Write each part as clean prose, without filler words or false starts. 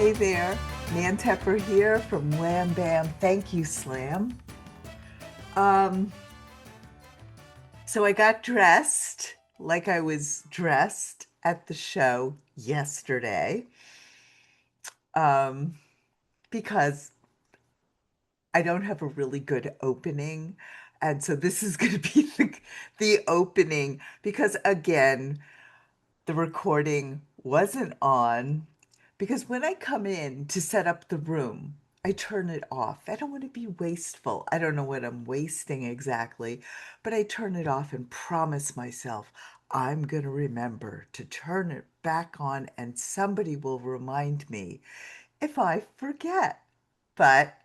Hey there, Nan Tepper here from Wham Bam Thank You Slam. Um, so I got dressed like I was dressed at the show yesterday, um, because I don't have a really good opening. And so this is going to be the opening because, again, the recording wasn't on because when I come in to set up the room, I turn it off. I don't want to be wasteful. I don't know what I'm wasting exactly, but I turn it off and promise myself I'm going to remember to turn it back on and somebody will remind me if I forget. But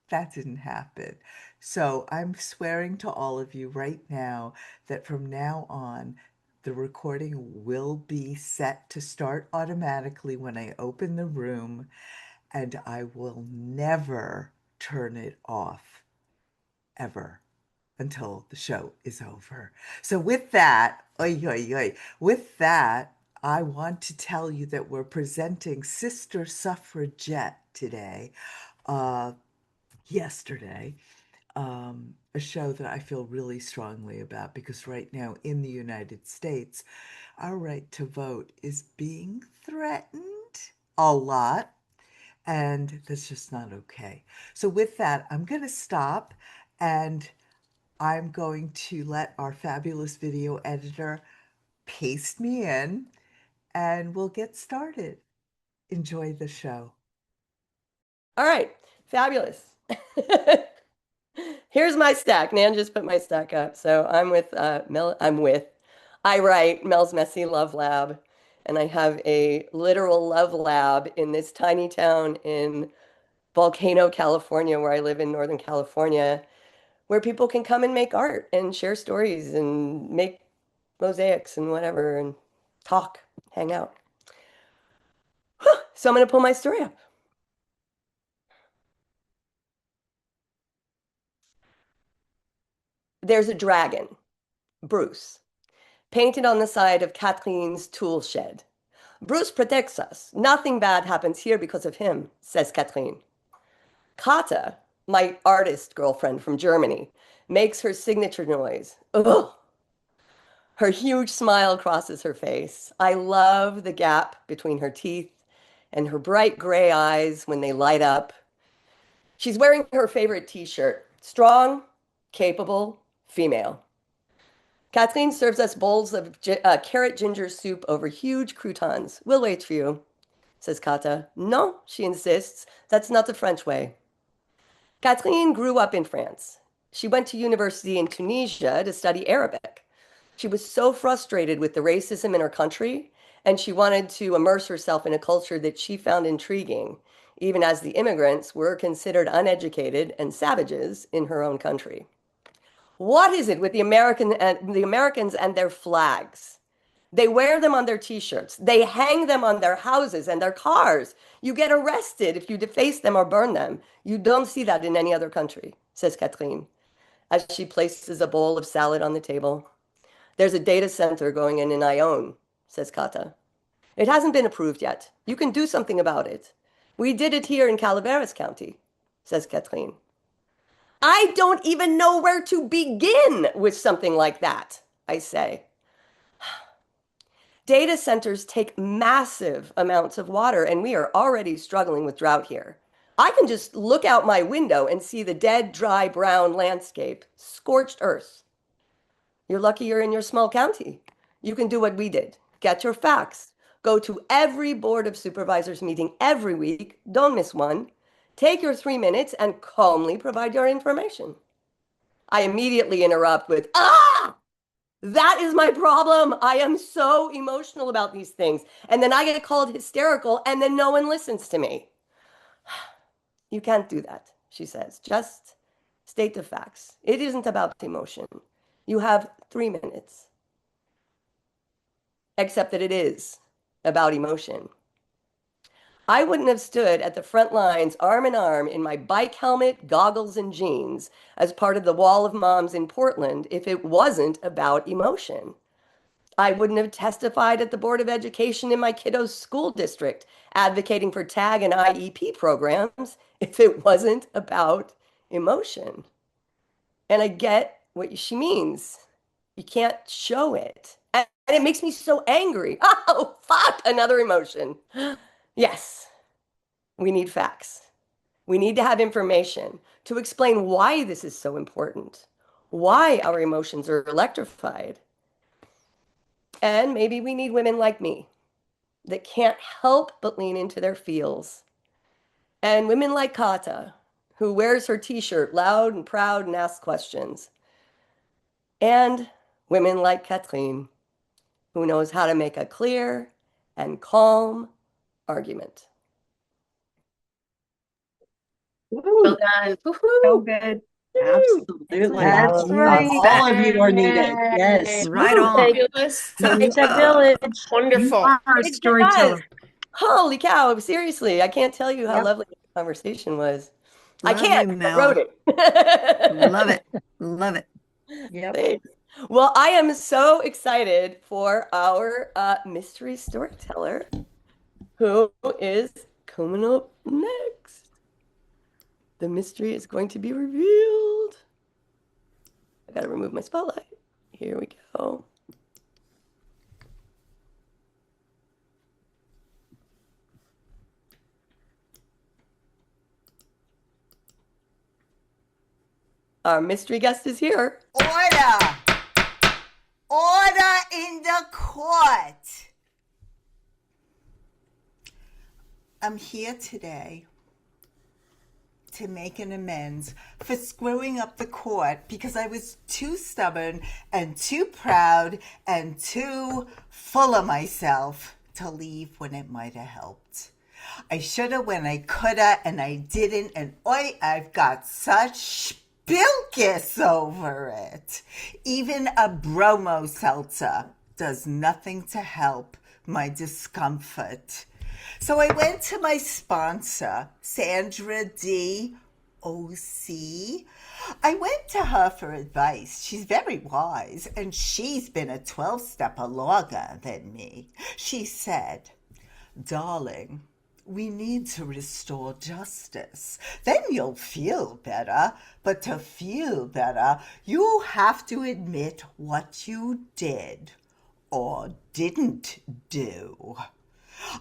that didn't happen. So I'm swearing to all of you right now that from now on, the recording will be set to start automatically when I open the room, and I will never turn it off ever until the show is over. So with that, oy, oy, oy, with that, I want to tell you that we're presenting Sister Suffragette today. Uh, Yesterday, a show that I feel really strongly about because right now in the United States, our right to vote is being threatened a lot, and that's just not okay. So, with that, I'm going to stop and I'm going to let our fabulous video editor paste me in and we'll get started. Enjoy the show. All right, fabulous. Here's my stack. Nan just put my stack up. So I'm with Mel. I write Mel's Messy Love Lab, and I have a literal love lab in this tiny town in Volcano, California, where I live in Northern California, where people can come and make art and share stories and make mosaics and whatever and talk, hang out. So I'm going to pull my story up. There's a dragon, Bruce, painted on the side of Kathleen's tool shed. Bruce protects us. Nothing bad happens here because of him, says Kathleen. Kata, my artist girlfriend from Germany, makes her signature noise. Ugh. Her huge smile crosses her face. I love the gap between her teeth and her bright gray eyes when they light up. She's wearing her favorite t-shirt. Strong, capable, female. Kathleen serves us bowls of carrot ginger soup over huge croutons. We'll wait for you, says Kata. No, she insists. That's not the French way. Kathleen grew up in France. She went to university in Tunisia to study Arabic. She was so frustrated with the racism in her country, and she wanted to immerse herself in a culture that she found intriguing, even as the immigrants were considered uneducated and savages in her own country. What is it with the Americans and their flags? They wear them on their t-shirts. They hang them on their houses and their cars. You get arrested if you deface them or burn them. You don't see that in any other country, says Kathleen, as she places a bowl of salad on the table. There's a data center going in Ione, says Kata. It hasn't been approved yet. You can do something about it. We did it here in Calaveras County, says Kathleen. I don't even know where to begin with something like that, I say. Data centers take massive amounts of water, and we are already struggling with drought here. I can just look out my window and see the dead, dry, brown landscape, scorched earth. You're lucky you're in your small county. You can do what we did. Get your facts. Go to every Board of Supervisors meeting every week. Don't miss one. Take your 3 minutes and calmly provide your information. I immediately interrupt with, that is my problem. I am so emotional about these things. And then I get called hysterical, and then no one listens to me. You can't do that, she says. Just state the facts. It isn't about emotion. You have 3 minutes. Except that it is about emotion. I wouldn't have stood at the front lines arm in arm in my bike helmet, goggles, and jeans as part of the Wall of Moms in Portland if it wasn't about emotion. I wouldn't have testified at the Board of Education in my kiddo's school district advocating for TAG and IEP programs if it wasn't about emotion. And I get what she means. You can't show it. And it makes me so angry. Oh, fuck, another emotion. Yes, we need facts. We need to have information to explain why this is so important, why our emotions are electrified. And maybe we need women like me that can't help but lean into their feels. And women like Kata, who wears her t-shirt loud and proud and asks questions. And women like Kathleen, who knows how to make a clear and calm argument. Well Woo, done. so Woohoo! good. Woo! Absolutely. Excellent. That's right. All of you are needed. Yay. Yes. Right Woo, on. fabulous. Sunset Village. You Wonderful. are a It does. storyteller. Holy cow. Seriously, I can't tell you how Yep. lovely the conversation was. I Love you, can't. I wrote Mel. it. Love it. Love it. Yep. Thanks. Well, I am so excited for our mystery storyteller who is coming up next. The mystery is going to be revealed. I gotta remove my spotlight. Here we go. Our mystery guest is here. Order! Order in the court! I'm here today to make an amends for screwing up the court because I was too stubborn and too proud and too full of myself to leave when it might have helped. I shoulda when I coulda and I didn't, and oi, I've got such spilkis over it. Even a bromo seltzer does nothing to help my discomfort. So I went to my sponsor, Sandra D. OC. I went to her for advice. She's very wise, and she's been a 12-stepper longer than me. She said, "Darling, we need to restore justice. Then you'll feel better. But to feel better, you have to admit what you did or didn't do."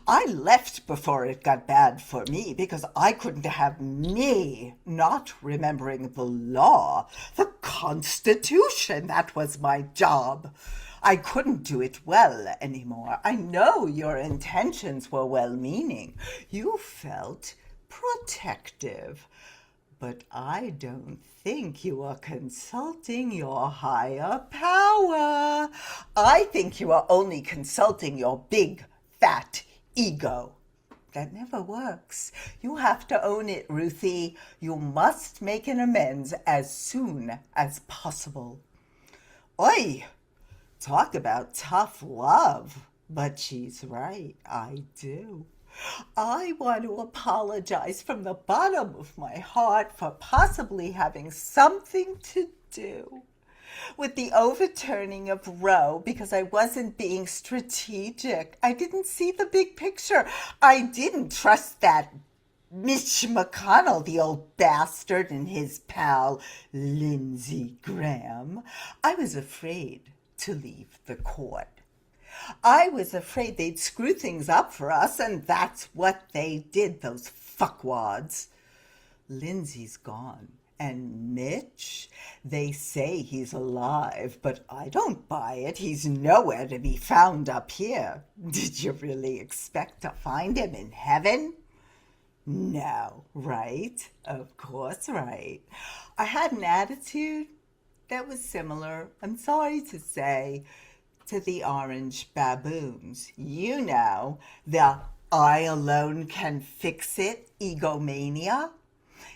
I left before it got bad for me because I couldn't have me not remembering the law, the Constitution. That was my job. I couldn't do it well anymore. I know your intentions were well-meaning. You felt protective. But I don't think you are consulting your higher power. I think you are only consulting your big, fat ego. That never works. You have to own it, Ruthie. You must make an amends as soon as possible. Oi! Talk about tough love. But she's right, I do. I want to apologize from the bottom of my heart for possibly having something to do with the overturning of Roe because I wasn't being strategic. I didn't see the big picture. I didn't trust that Mitch McConnell, the old bastard, and his pal Lindsey Graham. I was afraid to leave the court. I was afraid they'd screw things up for us, and that's what they did, those fuckwads. Lindsay's gone. And Mitch, they say he's alive, but I don't buy it. He's nowhere to be found up here. Did you really expect to find him in heaven? No, right? Of course, right. I had an attitude that was similar, I'm sorry to say, to the orange baboons. You know, the "I alone can fix it" egomania.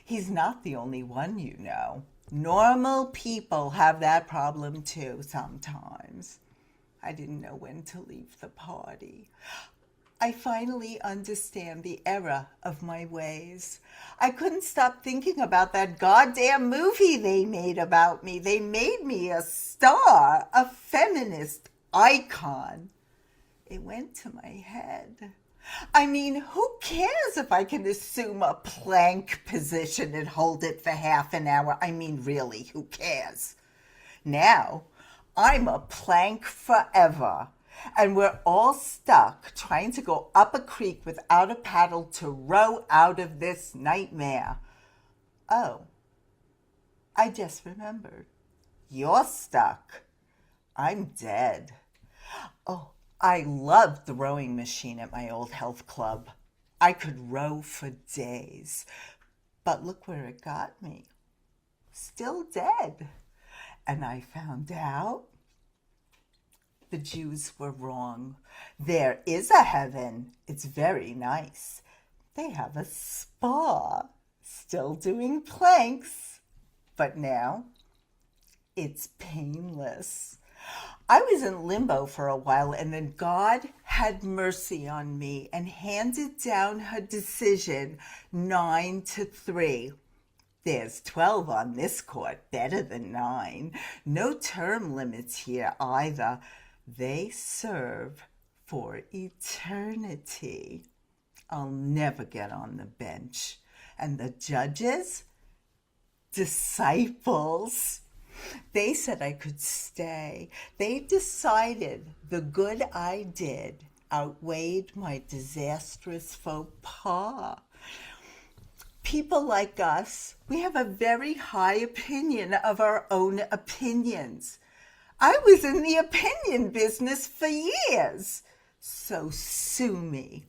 He's not the only one, you know. Normal people have that problem too sometimes. I didn't know when to leave the party. I finally understand the error of my ways. I couldn't stop thinking about that goddamn movie they made about me. They made me a star, a feminist icon. It went to my head. I mean, who cares if I can assume a plank position and hold it for half an hour? I mean, really, who cares? Now, I'm a plank forever. And we're all stuck trying to go up a creek without a paddle to row out of this nightmare. Oh, I just remembered. You're stuck. I'm dead. Oh, I loved the rowing machine at my old health club. I could row for days. But look where it got me. Still dead. And I found out the Jews were wrong. There is a heaven. It's very nice. They have a spa. Still doing planks. But now it's painless. I was in limbo for a while, and then God had mercy on me and handed down her decision 9-3. There's 12 on this court, better than 9. No term limits here either. They serve for eternity. I'll never get on the bench. And the judges? Disciples. They said I could stay. They decided the good I did outweighed my disastrous faux pas. People like us, we have a very high opinion of our own opinions. I was in the opinion business for years, so sue me.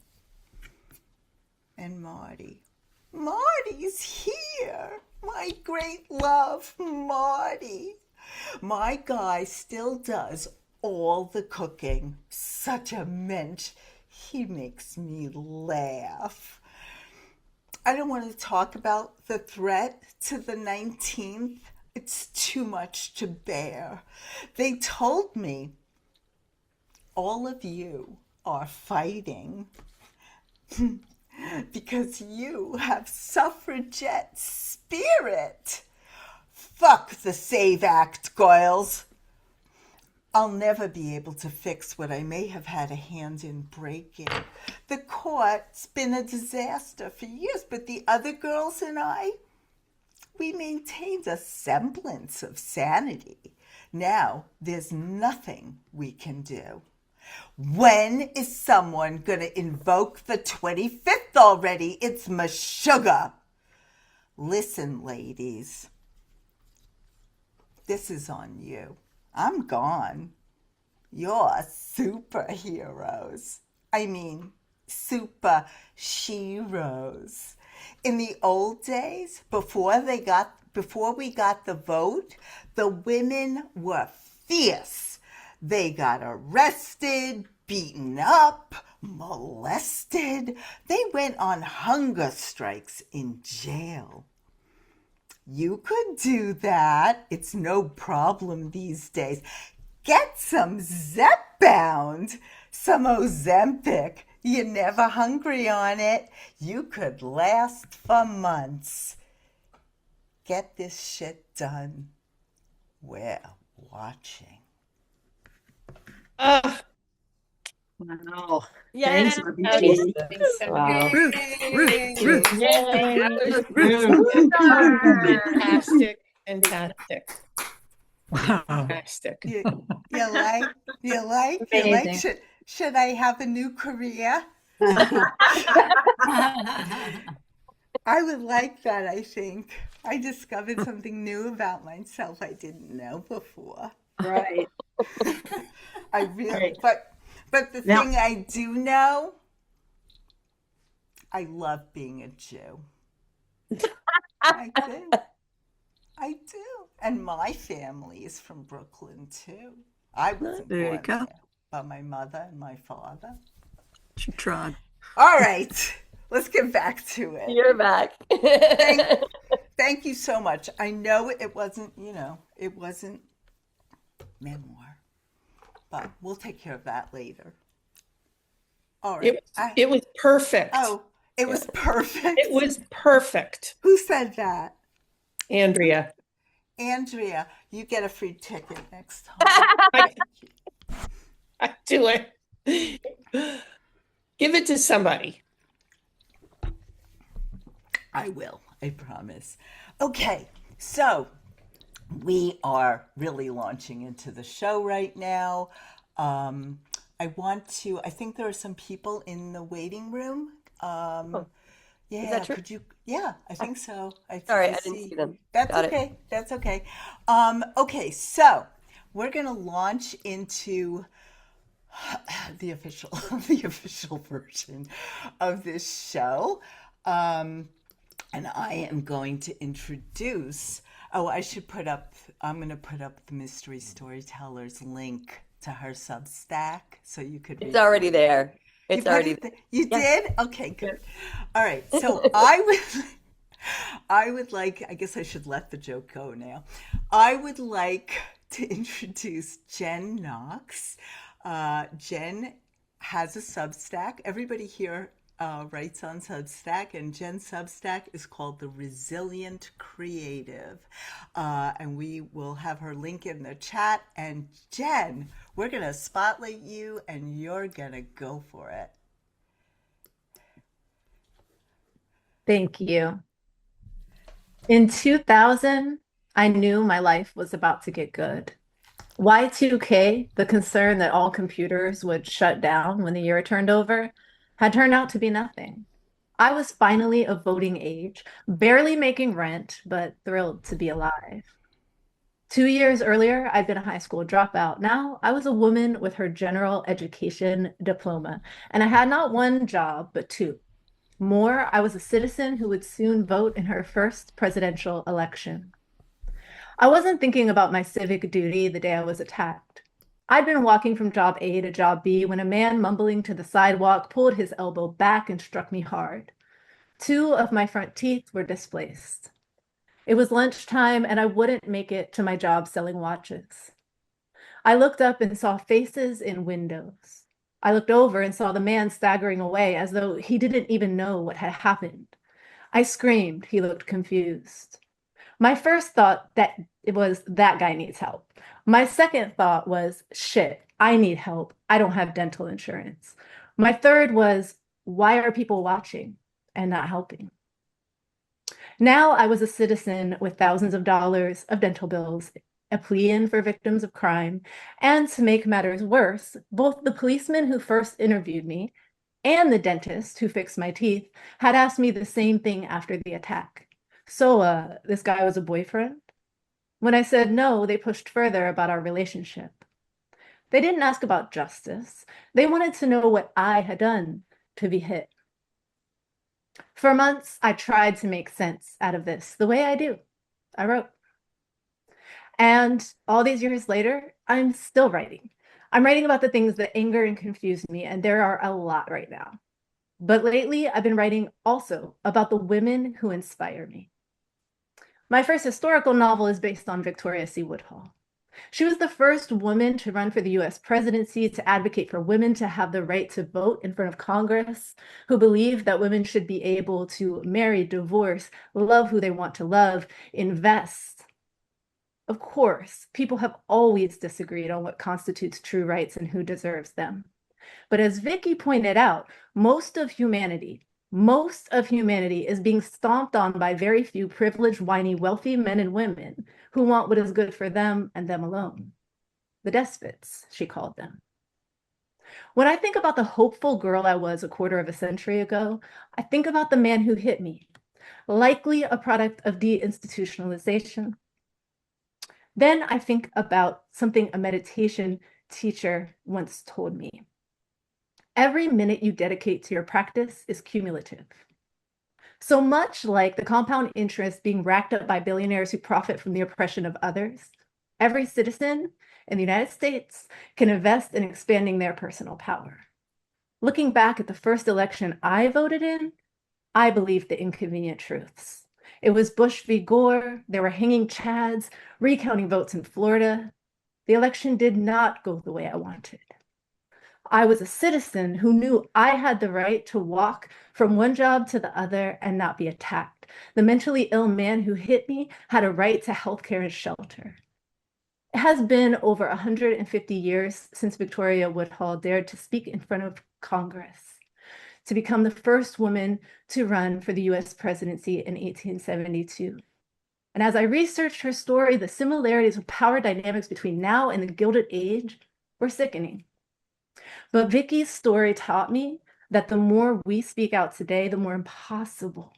And Marty's here. My great love, Marty. My guy still does all the cooking. Such a mensch. He makes me laugh. I don't want to talk about the threat to the 19th. It's too much to bear. They told me all of you are fighting because you have suffragette spirit. Fuck the SAVE Act, Goyles. I'll never be able to fix what I may have had a hand in breaking. The court's been a disaster for years, but the other girls and I, we maintained a semblance of sanity. Now there's nothing we can do. When is someone going to invoke the 25th already? It's Meshuggah. Listen, ladies, this is on you. I'm gone. You're superheroes. I mean, super sheroes. In the old days, before we got the vote, the women were fierce. They got arrested, beaten up, molested. They went on hunger strikes in jail. You could do that. It's no problem these days. Get some Zepbound, some Ozempic. You're never hungry on it. You could last for months. Get this shit done. We're watching. Wow. Yes. Thanks, RBG. Wow. Fantastic, fantastic, Wow. fantastic. You like? Amazing. Should I have a new career? I would like that, I think. I discovered something new about myself I didn't know before. Right. I really, Right. but the Now- thing I do know, I love being a Jew. I do. I do. And my family is from Brooklyn too. I wasn't There you born go. there, but my mother and my father. She tried. All right, let's get back to it. You're back. Thank you so much. I know it wasn't, it wasn't memoir, but we'll take care of that later. All right. It was perfect. It was perfect. It was perfect, Who said that? Andrea. Andrea, you get a free ticket next time. I, Do it. Give it to somebody. I will, I promise. Okay, so we are really launching into the show right now. Um, I think there are some people in the waiting room. Oh, is Yeah, that true? could you? Yeah, I think so. Sorry, I I didn't see. see them. That's Got it. okay. That's okay. Okay, so we're gonna launch into the official the official version of this show. Um, and I am going to introduce. Oh, I'm going to put up the Mystery Storytellers link to her Substack so you could It's read. already there. You It's put already it there. You Yeah. did? Okay, good. All right. So Yeah. I would like, I guess I should let the joke go now. I would like to introduce Jen Knox. Jen has a Substack. Everybody here writes on Substack, and Jen's Substack is called The Resilient Creative. And we will have her link in the chat. And Jen, we're going to spotlight you, and you're going to go for it. Thank you. In 2000, I knew my life was about to get good. Y2K, the concern that all computers would shut down when the year turned over, had turned out to be nothing. I was finally of voting age, barely making rent, but thrilled to be alive. 2 years earlier, I'd been a high school dropout. Now I was a woman with her general education diploma, and I had not one job, but two. More, I was a citizen who would soon vote in her first presidential election. I wasn't thinking about my civic duty the day I was attacked. I'd been walking from job A to job B when a man mumbling to the sidewalk pulled his elbow back and struck me hard. Two of my front teeth were displaced. It was lunchtime and I wouldn't make it to my job selling watches. I looked up and saw faces in windows. I looked over and saw the man staggering away as though he didn't even know what had happened. I screamed. He looked confused. My first thought that it was that guy needs help. My second thought was, shit, I need help. I don't have dental insurance. My third was, why are people watching and not helping? Now I was a citizen with thousands of dollars of dental bills, a plea in for victims of crime, and to make matters worse, both the policeman who first interviewed me and the dentist who fixed my teeth had asked me the same thing after the attack. So, this guy was a boyfriend? When I said no, they pushed further about our relationship. They didn't ask about justice. They wanted to know what I had done to be hit. For months, I tried to make sense out of this the way I do. I wrote. And all these years later, I'm still writing. I'm writing about the things that anger and confuse me, and there are a lot right now. But lately, I've been writing also about the women who inspire me. My first historical novel is based on Victoria C. Woodhull. She was the first woman to run for the US presidency, to advocate for women to have the right to vote in front of Congress, who believed that women should be able to marry, divorce, love who they want to love, invest. Of course, people have always disagreed on what constitutes true rights and who deserves them. But as Vicky pointed out, most of humanity is being stomped on by very few privileged, whiny, wealthy men and women who want what is good for them and them alone. The despots, she called them. When I think about the hopeful girl I was a quarter of a century ago, I think about the man who hit me, likely a product of deinstitutionalization. Then I think about something a meditation teacher once told me. Every minute you dedicate to your practice is cumulative. So much like the compound interest being racked up by billionaires who profit from the oppression of others, every citizen in the United States can invest in expanding their personal power. Looking back at the first election I voted in, I believed the inconvenient truths. It was Bush v. Gore, there were hanging chads, recounting votes in Florida. The election did not go the way I wanted. I was a citizen who knew I had the right to walk from one job to the other and not be attacked. The mentally ill man who hit me had a right to healthcare and shelter. It has been over 150 years since Victoria Woodhull dared to speak in front of Congress, to become the first woman to run for the US presidency in 1872. And as I researched her story, the similarities of power dynamics between now and the Gilded Age were sickening. But Vicky's story taught me that the more we speak out today, the more impossible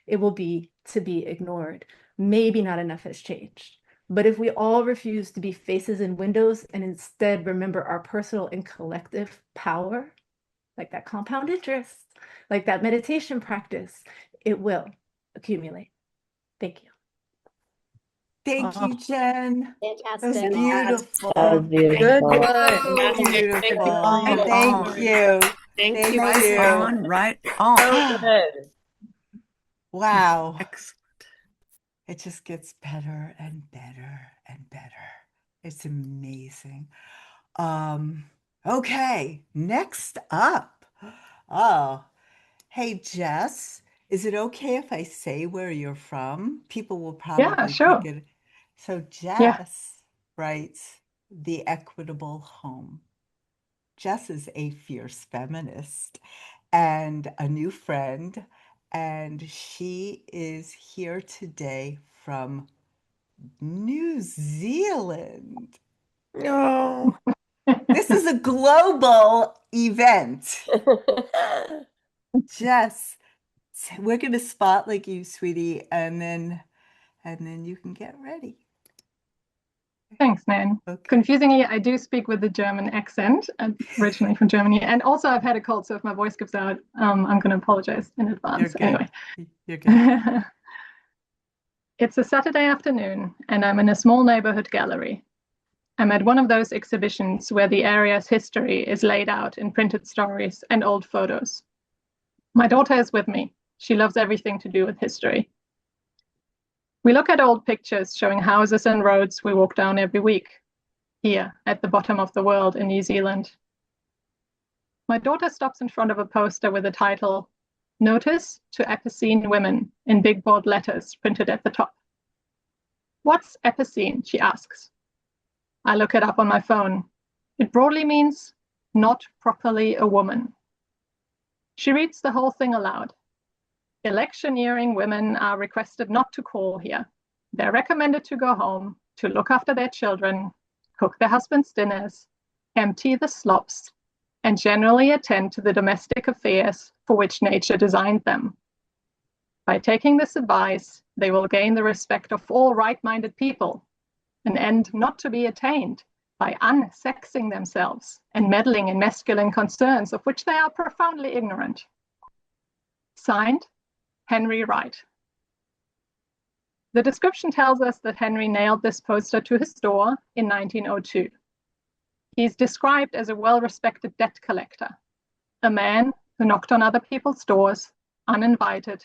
it will be to be ignored. Maybe not enough has changed. But if we all refuse to be faces in windows and instead remember our personal and collective power, like that compound interest, like that meditation practice, it will accumulate. Thank you. Thank you, Jen. That was Fantastic. beautiful. That was beautiful. Good So one. beautiful. Right Thank on. you. Thank Thank you. Right you. on, right on. So good. Wow. Excellent. It just gets better and better and better. It's amazing. Okay, next up. Oh, hey, Jess, is it okay if I say where you're from? People will Yeah, probably sure. pick it. So Yeah. Jess writes, The Equitable Home. Jess is a fierce feminist and a new friend, and she is here today from New Zealand. No. This is a global event. Jess, we're going to spotlight you, sweetie, and then you can get ready. Thanks, Nan. Okay. Confusingly, I do speak with a German accent. I'm originally from Germany, and also I've had a cold, so if my voice gives out, I'm going to apologize in advance. You're good. Anyway, You're good. it's a Saturday afternoon, and I'm in a small neighborhood gallery. I'm at one of those exhibitions where the area's history is laid out in printed stories and old photos. My daughter is with me. She loves everything to do with history. We look at old pictures showing houses and roads we walk down every week, here at the bottom of the world in New Zealand. My daughter stops in front of a poster with the title, Notice to Epicene Women, in big bold letters printed at the top. What's epicene, she asks. I look it up on my phone. It broadly means not properly a woman. She reads the whole thing aloud. Electioneering women are requested not to call here. They're recommended to go home, to look after their children, cook their husbands' dinners, empty the slops, and generally attend to the domestic affairs for which nature designed them. By taking this advice, they will gain the respect of all right-minded people, an end not to be attained by unsexing themselves and meddling in masculine concerns of which they are profoundly ignorant. Signed, Henry Wright. The description tells us that Henry nailed this poster to his door in 1902. He's described as a well-respected debt collector, a man who knocked on other people's doors, uninvited,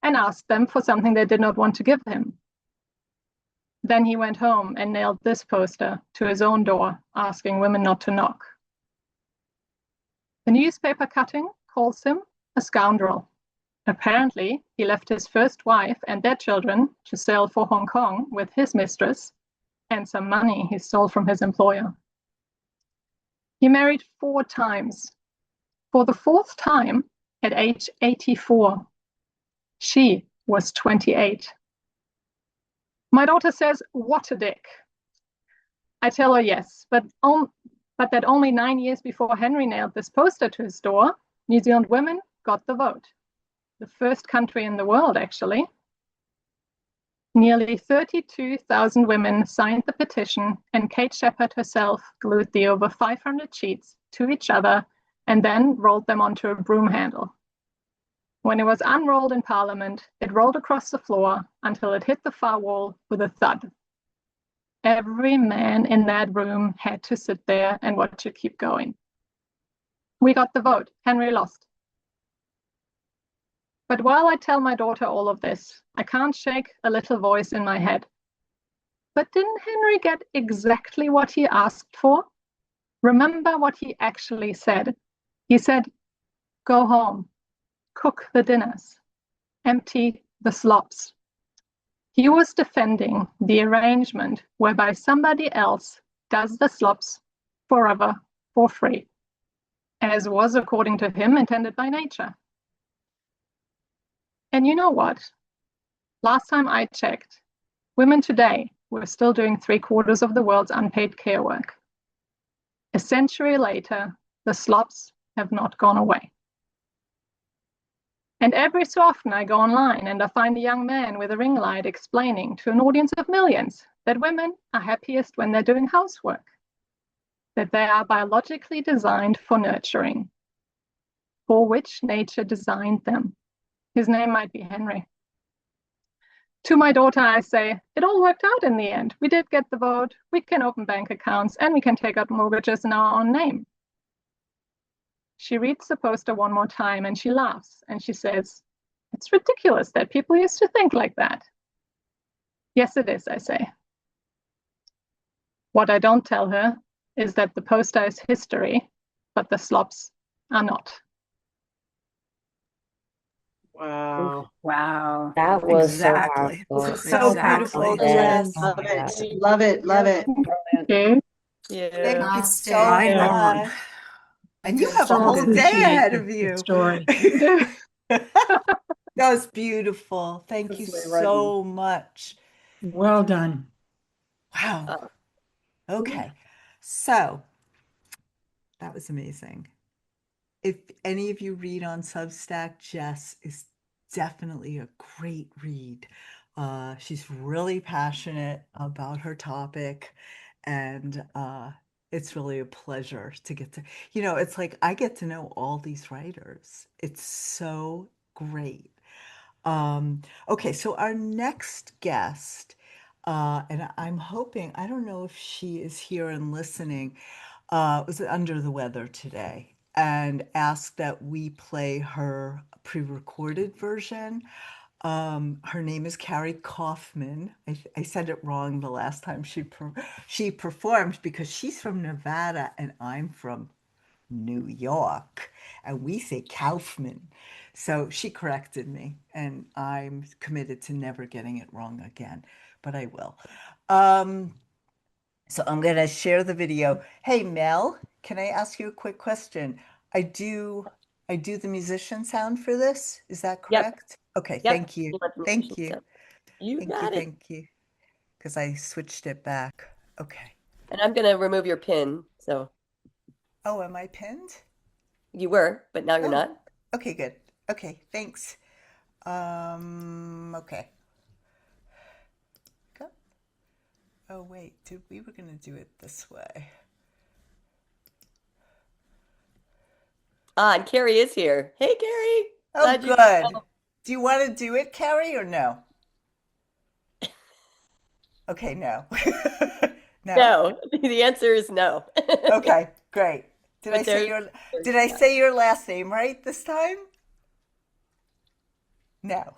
and asked them for something they did not want to give him. Then he went home and nailed this poster to his own door, asking women not to knock. The newspaper cutting calls him a scoundrel. Apparently, he left his first wife and their children to sail for Hong Kong with his mistress and some money he stole from his employer. He married 4 times. For the 4th time, at age 84, she was 28. My daughter says, what a dick. I tell her yes, but that only 9 years before Henry nailed this poster to his door, New Zealand women got the vote. The first country in the world, actually. Nearly 32,000 women signed the petition, and Kate Shepherd herself glued the over 500 sheets to each other and then rolled them onto a broom handle. When it was unrolled in Parliament, it rolled across the floor until it hit the far wall with a thud. Every man in that room had to sit there and watch it keep going. We got the vote. Henry lost. But while I tell my daughter all of this, I can't shake a little voice in my head. But didn't Henry get exactly what he asked for? Remember what he actually said. He said, go home, cook the dinners, empty the slops. He was defending the arrangement whereby somebody else does the slops forever for free, as was, according to him, intended by nature. And you know what? Last time I checked, women today were still doing 3/4 of the world's unpaid care work. A century later, the slops have not gone away. And every so often I go online and I find a young man with a ring light explaining to an audience of millions that women are happiest when they're doing housework, that they are biologically designed for nurturing, for which nature designed them. His name might be Henry. To my daughter, I say, it all worked out in the end. We did get the vote, we can open bank accounts, and we can take out mortgages in our own name. She reads the poster one more time and she laughs and she says, it's ridiculous that people used to think like that. Yes, it is, I say. What I don't tell her is that the poster is history, but the slops are not. Wow. Wow. That was Exactly. so This is so Exactly. beautiful, Jess. Love it. Love it. Love it. Okay. Yeah. Thank you so Right on. much. And you have a So whole day appreciate ahead the- of the you. story. That was beautiful. Thank you That's really so much. Well done. Wow. Okay. So that was amazing. If any of you read on Substack, Jess is definitely a great read. She's really passionate about her topic, and it's really a pleasure to get to, it's like I get to know all these writers. It's so great. Okay, so our next guest, and I'm hoping, I don't know if she is here and listening, was under the weather today and asked that we play her pre-recorded version. Her name is Carrie Kaufman. I said it wrong the last time she performed because she's from Nevada and I'm from New York, and we say Kaufman. So she corrected me, and I'm committed to never getting it wrong again, but I will. So I'm going to share the video. Hey, Mel, can I ask you a quick question? I do the musician sound for this. Is that Yep. correct? Okay, Yep. thank you. Let me Thank fix you. it. You Thank you, got it. thank you. Because I switched it back. Okay. And I'm going to remove your pin. So Oh, am I pinned? you were, but now you're Oh, not. okay, good. Okay, thanks. Okay. Go. Oh, wait, we were going to do it this way. Ah, and Carrie is here. Hey, Carrie. Oh, Glad you good. called. Do you want to do it, Carrie, or no? Okay, no. No? No, the answer is no. Okay, great. Did I But say your last name right this time? No.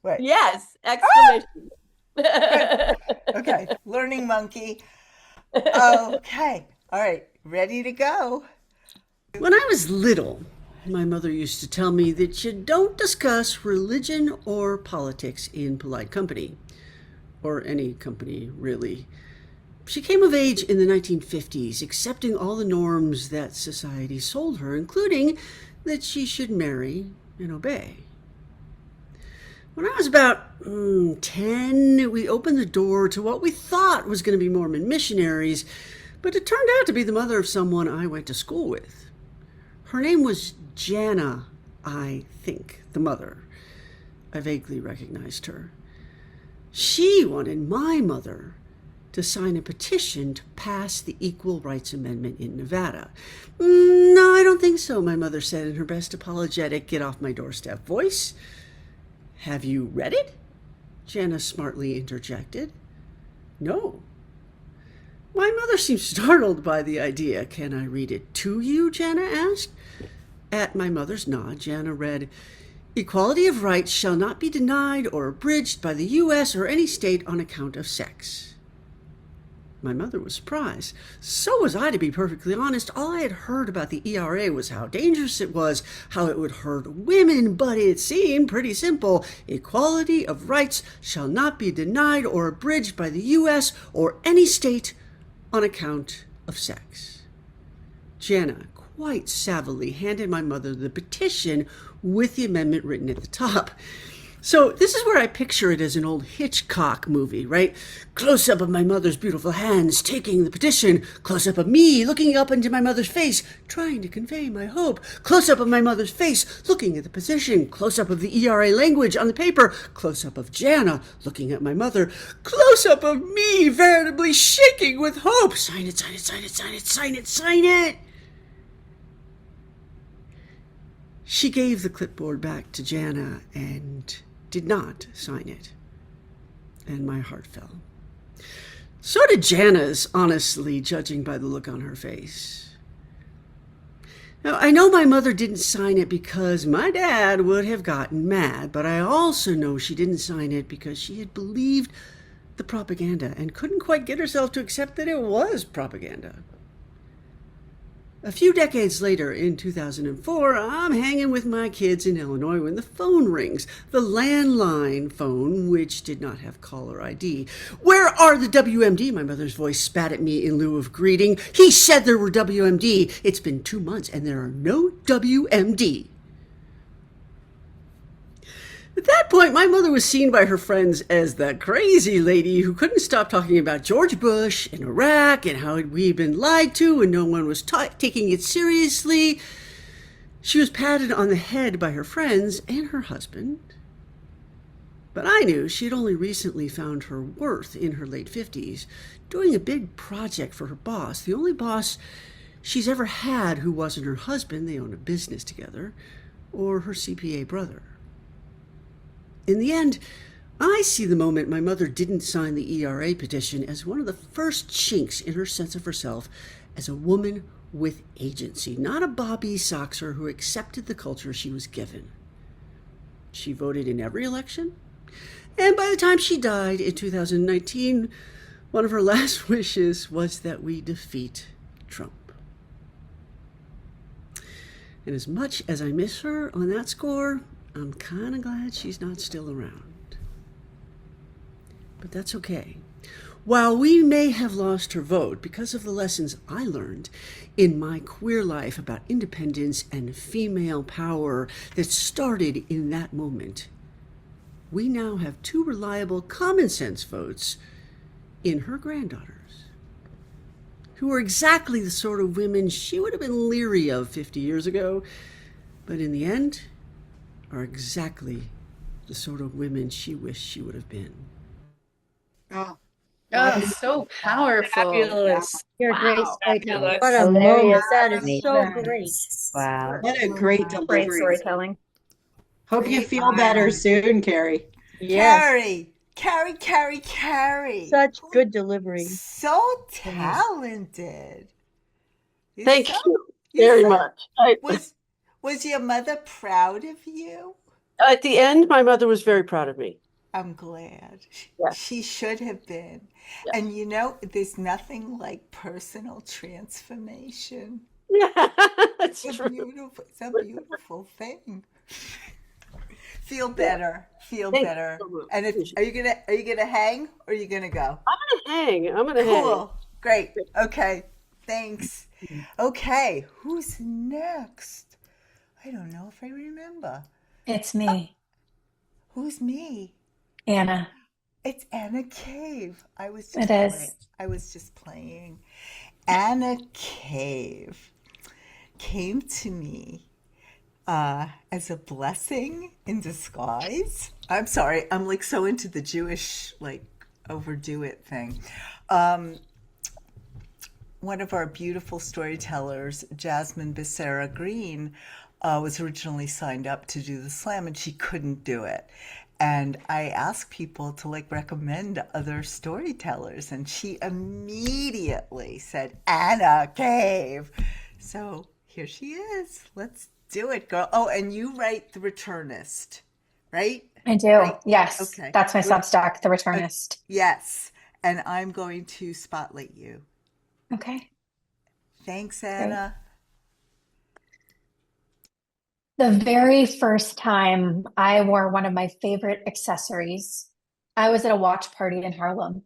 Wait. Yes, exclamation. Okay, learning monkey. Okay. All right, ready to go. When I was little, my mother used to tell me that you don't discuss religion or politics in polite company, or any company, really. She came of age in the 1950s, accepting all the norms that society sold her, including that she should marry and obey. When I was about 10, we opened the door to what we thought was going to be Mormon missionaries, but it turned out to be the mother of someone I went to school with. Her name was Jana, I think, the mother. I vaguely recognized her. She wanted my mother to sign a petition to pass the Equal Rights Amendment in Nevada. No, I don't think so, my mother said in her best apologetic, get off my doorstep voice. Have you read it? Jana smartly interjected. No. My mother seemed startled by the idea. Can I read it to you? Jana asked. At my mother's nod, Jana read, Equality of rights shall not be denied or abridged by the U.S. or any state on account of sex. My mother was surprised. So was I, to be perfectly honest. All I had heard about the ERA was how dangerous it was, how it would hurt women, but it seemed pretty simple. Equality of rights shall not be denied or abridged by the U.S. or any state on account of sex. Jana quite savvily handed my mother the petition with the amendment written at the top. So this is where I picture it as an old Hitchcock movie, right? Close up of my mother's beautiful hands taking the petition. Close up of me looking up into my mother's face, trying to convey my hope. Close up of my mother's face looking at the petition. Close up of the ERA language on the paper. Close up of Jana looking at my mother. Close up of me veritably shaking with hope. Sign it, sign it, sign it, sign it, sign it, sign it. She gave the clipboard back to Jana and did not sign it, and my heart fell. So did Jana's, honestly, judging by the look on her face. Now, I know my mother didn't sign it because my dad would have gotten mad, but I also know she didn't sign it because she had believed the propaganda and couldn't quite get herself to accept that it was propaganda. A few decades later, in 2004, I'm hanging with my kids in Illinois when the phone rings. The landline phone, which did not have caller ID. Where are the WMD? My mother's voice spat at me in lieu of greeting. He said there were WMD. It's been 2 months and there are no WMD. At that point, my mother was seen by her friends as the crazy lady who couldn't stop talking about George Bush and Iraq and how we'd been lied to and no one was taking it seriously. She was patted on the head by her friends and her husband. But I knew she had only recently found her worth in her late 50s, doing a big project for her boss, the only boss she's ever had who wasn't her husband, they owned a business together, or her CPA brother. In the end, I see the moment my mother didn't sign the ERA petition as one of the first chinks in her sense of herself as a woman with agency, not a Bobby Soxer who accepted the culture she was given. She voted in every election, and by the time she died in 2019, one of her last wishes was that we defeat Trump. And as much as I miss her on that score, I'm kind of glad she's not still around. But that's okay. While we may have lost her vote because of the lessons I learned in my queer life about independence and female power that started in that moment, we now have 2 reliable common sense votes in her granddaughters, who are exactly the sort of women she would have been leery of 50 years ago, but in the end, are exactly the sort of women she wished she would have been. Oh, Oh, so powerful. Fabulous. You're a great Wow. storyteller. What a Hilarious. moment. That is Amazing. so great. Wow. what a great Great delivery. storytelling. Hope you feel better soon, Carrie. Yes. Carrie. Such good delivery. So talented. You're Thank so- you you're very so- much. Was your mother proud of you? At the end, my mother was very proud of me. I'm glad. Yes. She should have been. Yes. And you know, there's nothing like personal transformation. Yeah, that's It's true. a beautiful thing. Feel better. Feel Thank you better. so much. And are you gonna hang or are you gonna go? I'm gonna hang. Cool. Great. Okay. Thanks. Okay. Who's next? I don't know if I remember. It's me, Who's me? Anna. It's Anna Cave. I was just playing. Anna Cave came to me as a blessing in disguise. I'm sorry, I'm like so into the Jewish like overdo it thing. One of our beautiful storytellers, Jasmine Becerra Green, was originally signed up to do the slam and she couldn't do it. And I asked people to like recommend other storytellers and she immediately said, Anna Cave. So here she is. Let's do it, girl. Oh, and you write The Returnist, right? I do. Right. Yes. Okay. That's my Good. Substack, The Returnist. Yes. and I'm going to spotlight you. Okay. Thanks, Great. Anna. The very first time I wore one of my favorite accessories, I was at a watch party in Harlem.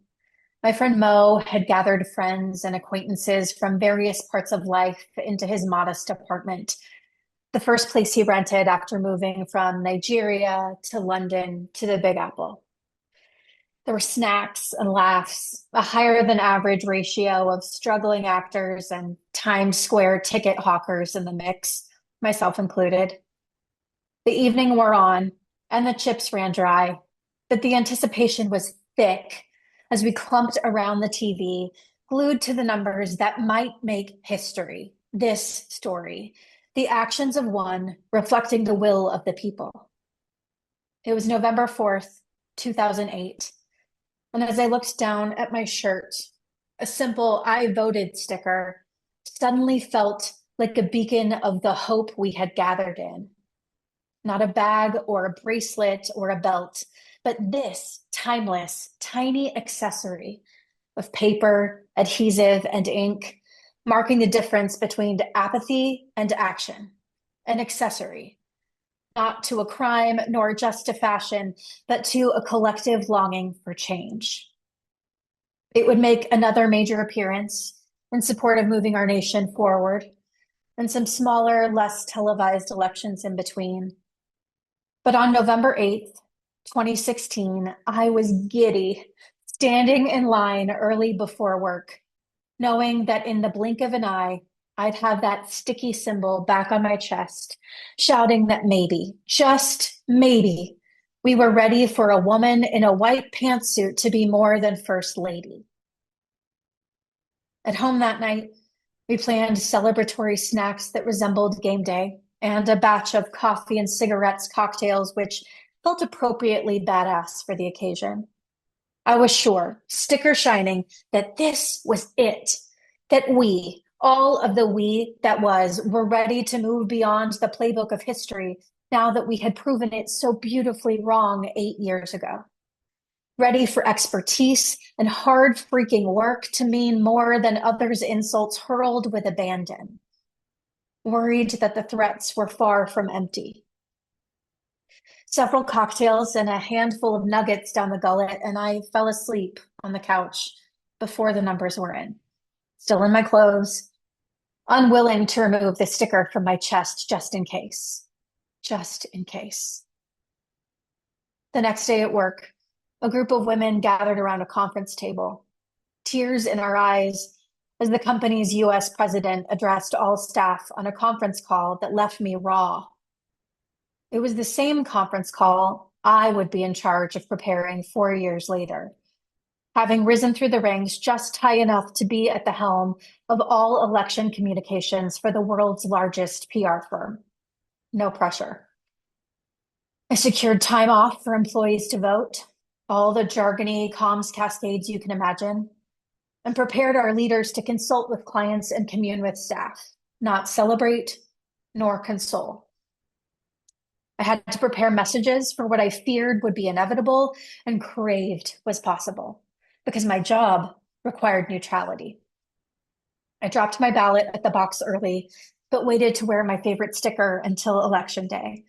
My friend Mo had gathered friends and acquaintances from various parts of life into his modest apartment, the first place he rented after moving from Nigeria to London to the Big Apple. There were snacks and laughs, a higher than average ratio of struggling actors and Times Square ticket hawkers in the mix, myself included. The evening wore on, and the chips ran dry, but the anticipation was thick as we clumped around the TV, glued to the numbers that might make history. This story, the actions of one reflecting the will of the people. It was November 4th, 2008. And as I looked down at my shirt, a simple I voted sticker suddenly felt like a beacon of the hope we had gathered in. Not a bag or a bracelet or a belt, but this timeless, tiny accessory of paper, adhesive, and ink, marking the difference between apathy and action. An accessory, not to a crime nor just to fashion, but to a collective longing for change. It would make another major appearance in support of moving our nation forward, and some smaller, less televised elections in between. But on November 8th, 2016, I was giddy, standing in line early before work, knowing that in the blink of an eye, I'd have that sticky symbol back on my chest, shouting that maybe, just maybe, we were ready for a woman in a white pantsuit to be more than First Lady. At home that night, we planned celebratory snacks that resembled game day and a batch of coffee and cigarettes cocktails, which felt appropriately badass for the occasion. I was sure, sticker shining, that this was it, that we, all of the we that was, were ready to move beyond the playbook of history now that we had proven it so beautifully wrong 8 years ago. Ready for expertise and hard freaking work to mean more than others' insults hurled with abandon. Worried that the threats were far from empty. Several cocktails and a handful of nuggets down the gullet, and I fell asleep on the couch before the numbers were in. Still in my clothes, unwilling to remove the sticker from my chest just in case. Just in case. The next day at work, a group of women gathered around a conference table, tears in our eyes as the company's US president addressed all staff on a conference call that left me raw. It was the same conference call I would be in charge of preparing 4 years later, having risen through the ranks just high enough to be at the helm of all election communications for the world's largest PR firm. No pressure. I secured time off for employees to vote, all the jargony comms cascades you can imagine, and prepared our leaders to consult with clients and commune with staff, not celebrate nor console. I had to prepare messages for what I feared would be inevitable and craved was possible, because my job required neutrality. I dropped my ballot at the box early, but waited to wear my favorite sticker until Election Day.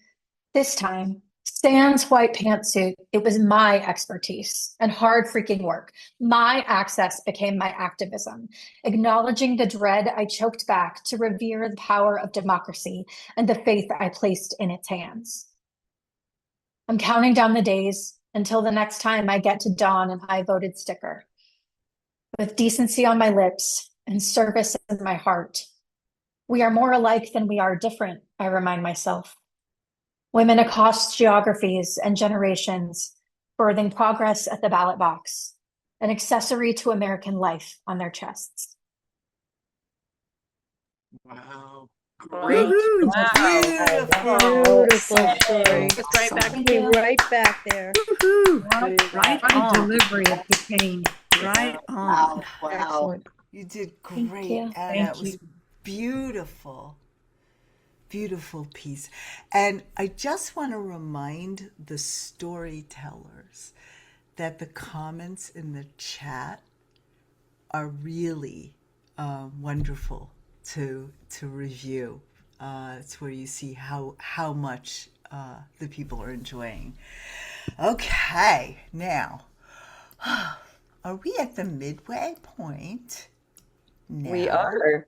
This time, sans white pantsuit, it was my expertise and hard freaking work. My access became my activism, acknowledging the dread I choked back to revere the power of democracy and the faith I placed in its hands. I'm counting down the days until the next time I get to don an I voted sticker. With decency on my lips and service in my heart. We are more alike than we are different, I remind myself. Women across geographies and generations, birthing progress at the ballot box, an accessory to American life on their chests. Wow. Great. Woohoo! Beautiful story. Just right back Thank you. Right back there. Woohoo! Right on delivery of the pain. Right on. Wow. Excellent. You did Thank great, you. Anna. Thank It was you. beautiful. Beautiful piece. And I just want to remind the storytellers that the comments in the chat are really wonderful to review. It's where you see how much the people are enjoying. Okay, now, are we at the midway point? We Now. are.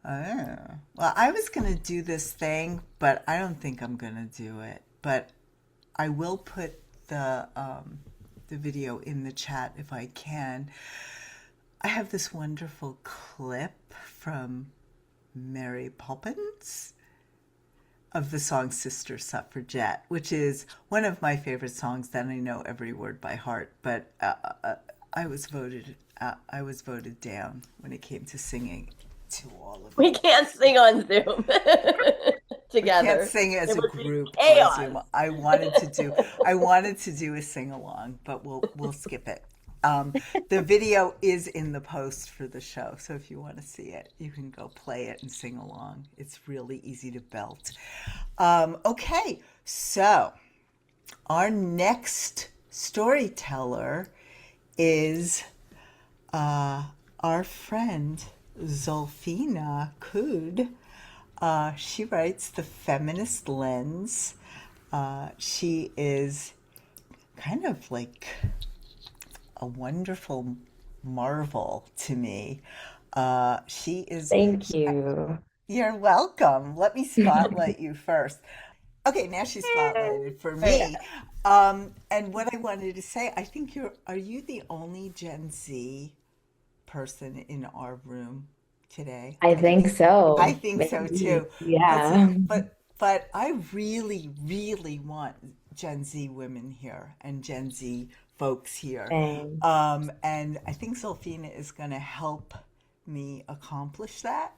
Oh. Well, I was going to do this thing, but I don't think I'm going to do it. But I will put the video in the chat if I can. I have this wonderful clip from Mary Poppins of the song Sister Suffragette, which is one of my favorite songs that I know every word by heart, but I was voted down when it came to singing to all of We you. can't sing on Zoom We together. can't sing as It a would be group or chaos. Zoom. I wanted to do a sing along, but we'll skip it. The video is in the post for the show, so if you want to see it, you can go play it and sing along. It's really easy to belt. Okay, so our next storyteller is our friend Zolfina Kud. She writes The Feminist Lens. She is kind of like a wonderful marvel to me. She is. Thank you. You're welcome. Let me spotlight you first. Okay, now she's spotlighted for me. And what I wanted to say, I think are you the only Gen Z person in our room today? I think so. I think so too. Yeah. But I really, really want Gen Z women here and Gen Z folks here. Same. And I think Zolfina is going to help me accomplish that.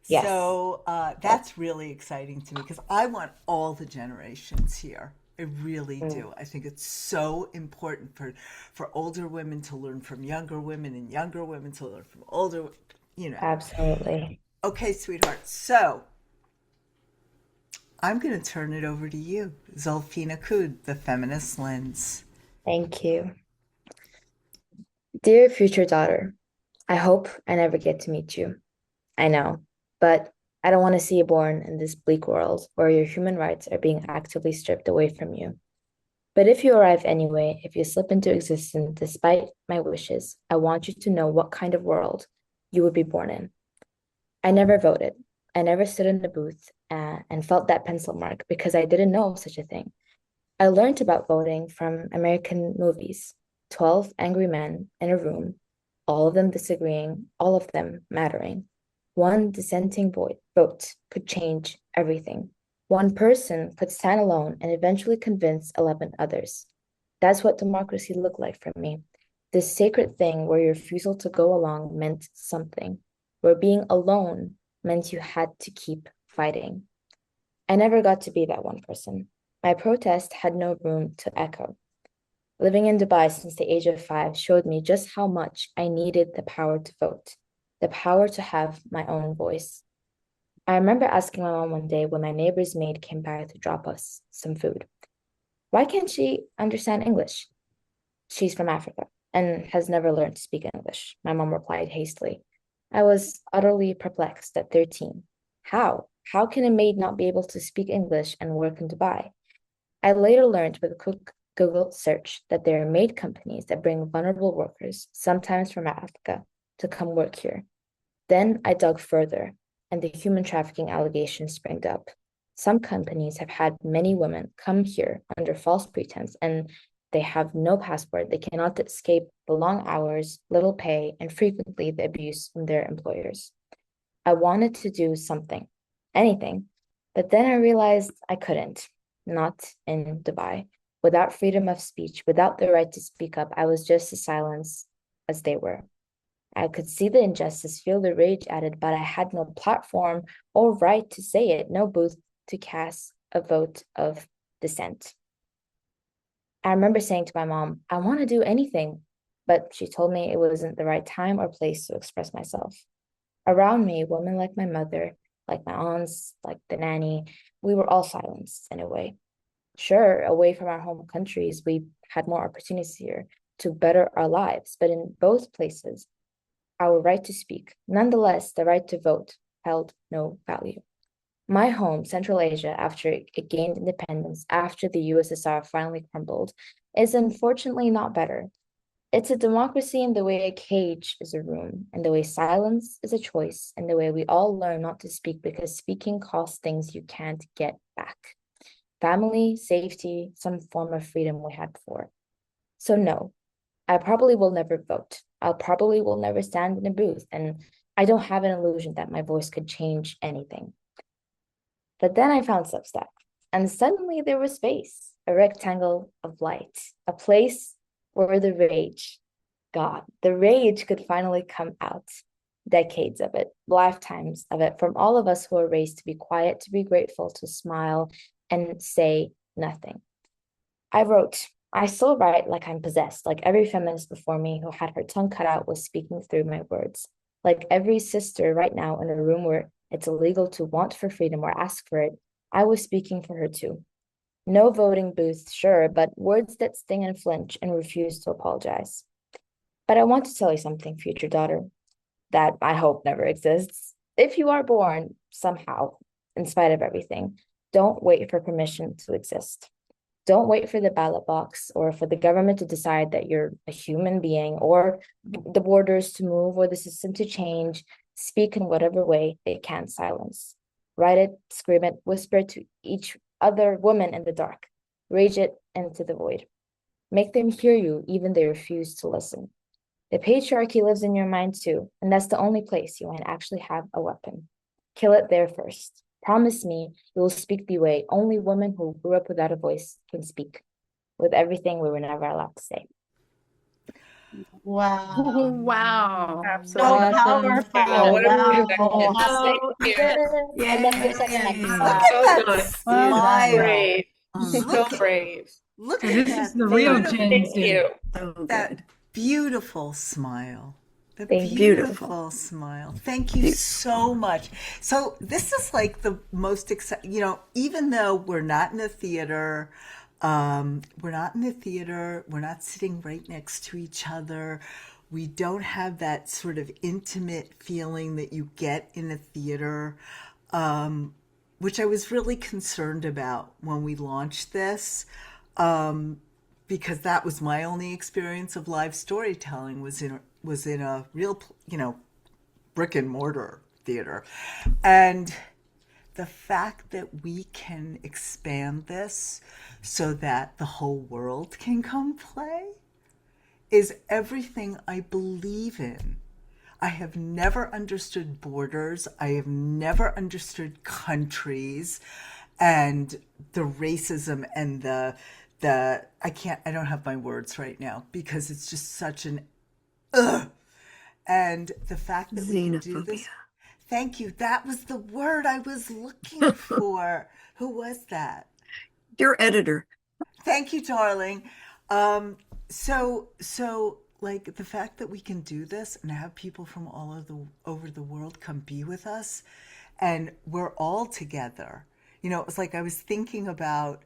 Yes. So that's really exciting to me because I want all the generations here. I really do. I think it's so important for older women to learn from younger women and younger women to learn from older, Absolutely. Okay, sweetheart. So I'm going to turn it over to you, Zolfina Kud, The Feminist Lens. Thank you. Dear future daughter, I hope I never get to meet you. I know, but I don't want to see you born in this bleak world where your human rights are being actively stripped away from you. But if you arrive anyway, if you slip into existence despite my wishes, I want you to know what kind of world you would be born in. I never voted. I never stood in the booth and felt that pencil mark because I didn't know of such a thing. I learned about voting from American movies. 12 angry men in a room, all of them disagreeing, all of them mattering. One dissenting vote could change everything. One person could stand alone and eventually convince 11 others. That's what democracy looked like for me. This sacred thing where your refusal to go along meant something, where being alone meant you had to keep fighting. I never got to be that one person. My protest had no room to echo. Living in Dubai since the age of 5 showed me just how much I needed the power to vote, the power to have my own voice. I remember asking my mom one day when my neighbor's maid came by to drop us some food, why can't she understand English? She's from Africa and has never learned to speak English, my mom replied hastily. I was utterly perplexed at 13. How? How can a maid not be able to speak English and work in Dubai? I later learned with a quick Google search that there are maid companies that bring vulnerable workers, sometimes from Africa, to come work here. Then I dug further, and the human trafficking allegations sprang up. Some companies have had many women come here under false pretense, and they have no passport. They cannot escape the long hours, little pay, and frequently the abuse from their employers. I wanted to do something, anything, but then I realized I couldn't, not in Dubai. Without freedom of speech, without the right to speak up, I was just as silenced as they were. I could see the injustice, feel the rage at it, but I had no platform or right to say it, no booth to cast a vote of dissent. I remember saying to my mom, I want to do anything, but she told me it wasn't the right time or place to express myself. Around me, women like my mother, like my aunts, like the nanny, we were all silenced in a way. Sure, away from our home countries, we had more opportunities here, to better our lives, but in both places, our right to speak, nonetheless, the right to vote, held no value. My home, Central Asia, after it gained independence, after the USSR finally crumbled, is unfortunately not better. It's a democracy in the way a cage is a room, in the way silence is a choice, in the way we all learn not to speak because speaking costs things you can't get back. Family, safety, some form of freedom we had before. So no, I probably will never vote. I'll probably will never stand in a booth, and I don't have an illusion that my voice could change anything. But then I found Substack, and suddenly there was space, a rectangle of light, a place where the rage, God, the rage could finally come out. Decades of it, lifetimes of it, from all of us who are raised to be quiet, to be grateful, to smile, and say nothing. I wrote. I still write like I'm possessed, like every feminist before me who had her tongue cut out was speaking through my words. Like every sister right now in a room where it's illegal to want for freedom or ask for it, I was speaking for her too. No voting booth, sure, but words that sting and flinch and refuse to apologize. But I want to tell you something, future daughter, that I hope never exists. If you are born somehow, in spite of everything, don't wait for permission to exist. Don't wait for the ballot box or for the government to decide that you're a human being or the borders to move or the system to change. Speak in whatever way they can silence. Write it, scream it, whisper it to each other woman in the dark. Rage it into the void. Make them hear you even they refuse to listen. The patriarchy lives in your mind too, and that's the only place you might actually have a weapon. Kill it there first. Promise me you will speak the way only women who grew up without a voice can speak, with everything we were never allowed to say. Wow. Wow. So Absolutely. powerful. Oh, what a Wow. beautiful. Thank you. And then for a second, like, Look wow. at So that good. smile. Brave. So Look at, brave. look So at this is that the real beautiful, Gen Thank Z. you. So that good. beautiful smile. The Thank you. beautiful smile. Thank you so much. So this is like the most exciting, even though we're not in a theater, we're not sitting right next to each other. We don't have that sort of intimate feeling that you get in a theater, which I was really concerned about when we launched this. Because that was my only experience of live storytelling was in a real, brick and mortar theater. And the fact that we can expand this so that the whole world can come play is everything I believe in. I have never understood borders. I have never understood countries and the racism and the I don't have my words right now because it's just such an ugh. And the fact that we can do this. Xenophobia. Thank you. That was the word I was looking for. Who was that? Your editor. Thank you, darling. So like the fact that we can do this and have people from all over the world come be with us, and we're all together. It's like I was thinking about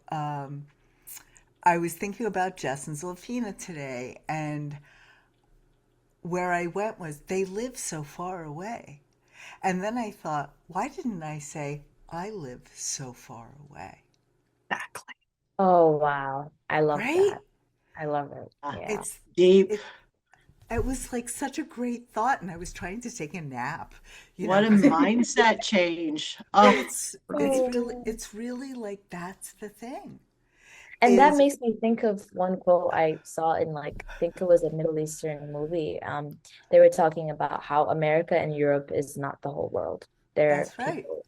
Jess and Zolfina today, and where I went was they live so far away. And then I thought, why didn't I say I live so far away? Exactly. Oh, wow. I love Right? that. I love it. Yeah. It's Deep. it was like such a great thought, and I was trying to take a nap. What a 'cause mindset change. but Oh, it's really like that's the thing. And that Is makes me think of one quote I saw in like, I think it was a Middle Eastern movie. They were talking about how America and Europe is not the whole world. They're That's right. people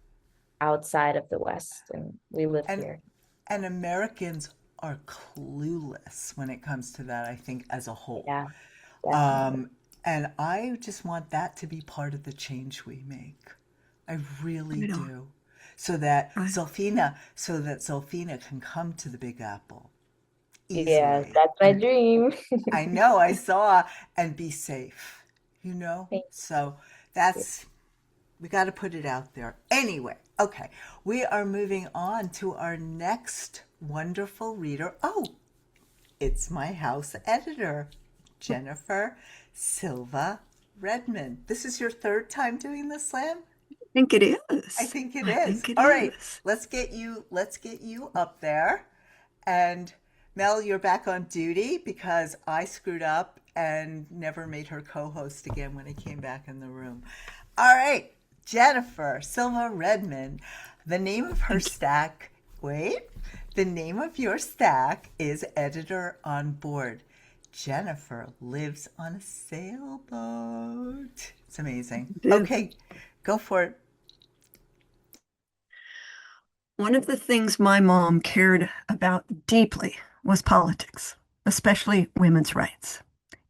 outside of the West, and we live And here. and Americans are clueless when it comes to that, I think, as a whole. Yeah, definitely. And I just want that to be part of the change we make. I really Right on. do. So that Right. Zolfina can come to the Big Apple Yes, easily. that's my And dream. I know I saw and be safe, Thank So you. we got to put it out there. Anyway, okay. We are moving on to our next wonderful reader. Oh, it's my house editor. Jennifer Silva Redmond. This is your third time doing the slam? I think it is. I think it I is. think it All right, is. let's get you up there. And Mel, you're back on duty because I screwed up and never made her co-host again when I came back in the room. All right, Jennifer Silva Redmond. The name of her stack, the name of your stack is Editor on Board. Jennifer lives on a sailboat. It's amazing. Okay, go for it. One of the things my mom cared about deeply was politics, especially women's rights.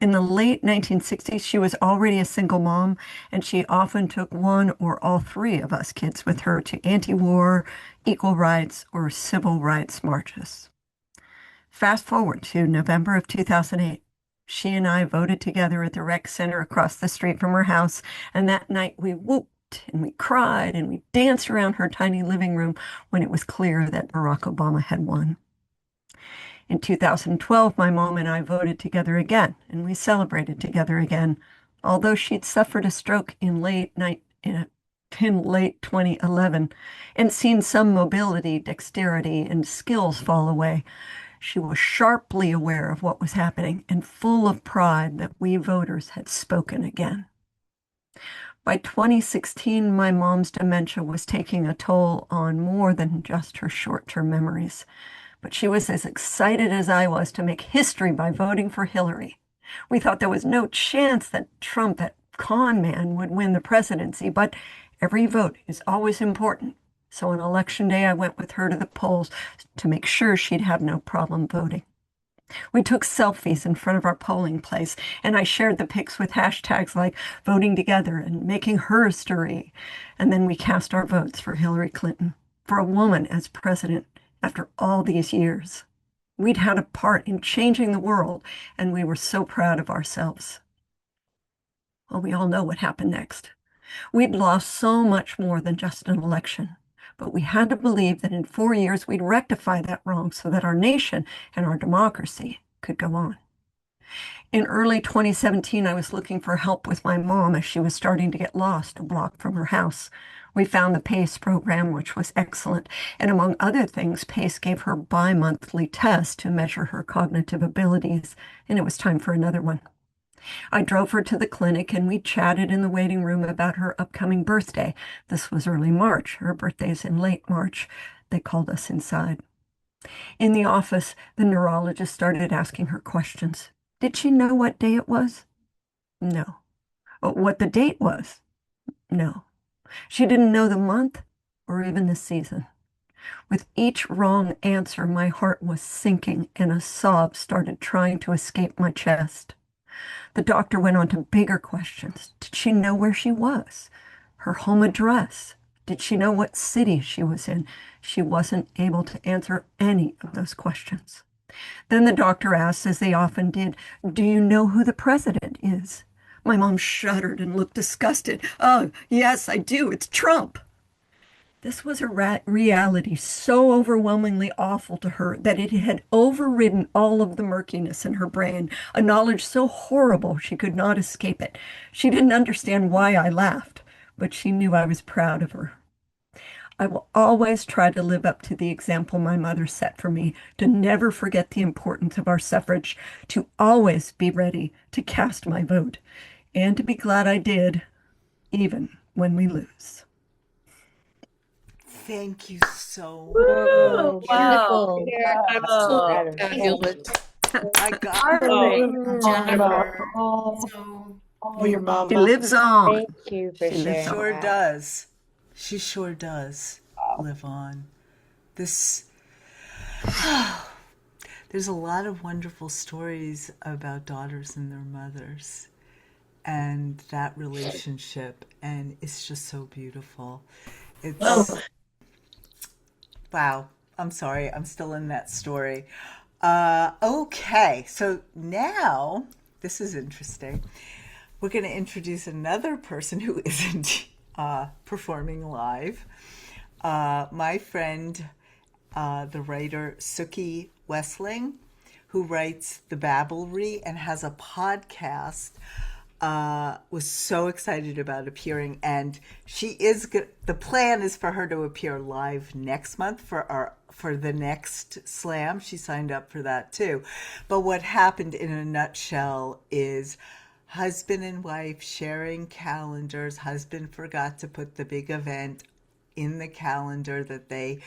In the late 1960s, she was already a single mom, and she often took one or all three of us kids with her to anti-war, equal rights, or civil rights marches. Fast forward to November of 2008. She and I voted together at the rec center across the street from her house, and that night we whooped and we cried and we danced around her tiny living room when it was clear that Barack Obama had won. In 2012, my mom and I voted together again, and we celebrated together again, although she'd suffered a stroke in late 2011 and seen some mobility, dexterity, and skills fall away. She was sharply aware of what was happening and full of pride that we voters had spoken again. By 2016, my mom's dementia was taking a toll on more than just her short-term memories. But she was as excited as I was to make history by voting for Hillary. We thought there was no chance that Trump, that con man, would win the presidency, but every vote is always important. So on election day, I went with her to the polls to make sure she'd have no problem voting. We took selfies in front of our polling place, and I shared the pics with hashtags like voting together and making her history. And then we cast our votes for Hillary Clinton, for a woman as president after all these years. We'd had a part in changing the world, and we were so proud of ourselves. Well, we all know what happened next. We'd lost so much more than just an election. But we had to believe that in 4 years we'd rectify that wrong so that our nation and our democracy could go on. In early 2017, I was looking for help with my mom as she was starting to get lost a block from her house. We found the PACE program, which was excellent, and among other things, PACE gave her bi-monthly tests to measure her cognitive abilities, and it was time for another one. I drove her to the clinic and we chatted in the waiting room about her upcoming birthday. This was early March. Her birthday's in late March. They called us inside. In the office, the neurologist started asking her questions. Did she know what day it was? No. What the date was? No. She didn't know the month or even the season. With each wrong answer, my heart was sinking and a sob started trying to escape my chest. The doctor went on to bigger questions. Did she know where she was? Her home address? Did she know what city she was in? She wasn't able to answer any of those questions. Then the doctor asked, as they often did, do you know who the president is? My mom shuddered and looked disgusted. Oh, yes, I do. It's Trump. This was a reality so overwhelmingly awful to her that it had overridden all of the murkiness in her brain, a knowledge so horrible she could not escape it. She didn't understand why I laughed, but she knew I was proud of her. I will always try to live up to the example my mother set for me, to never forget the importance of our suffrage, to always be ready to cast my vote, and to be glad I did, even when we lose. Thank you so Oh, much. beautiful. I'm So so proud of you. fabulous. I got Jennifer. Oh, So Oh, your mama. She lives on. Thank you for She lives sharing on. sure that. does. She sure does live on. This there's a lot of wonderful stories about daughters and their mothers and that relationship, and it's just so beautiful. It's wow. I'm sorry, I'm still in that story. Okay, so now this is interesting. We're going to introduce another person who isn't performing live. My friend, the writer Suki Wessling, who writes The Babblery and has a podcast, was so excited about appearing, and she is good. The plan is for her to appear live next month for the next slam. She signed up for that too. But what happened in a nutshell is husband and wife sharing calendars. Husband forgot to put the big event in the calendar that they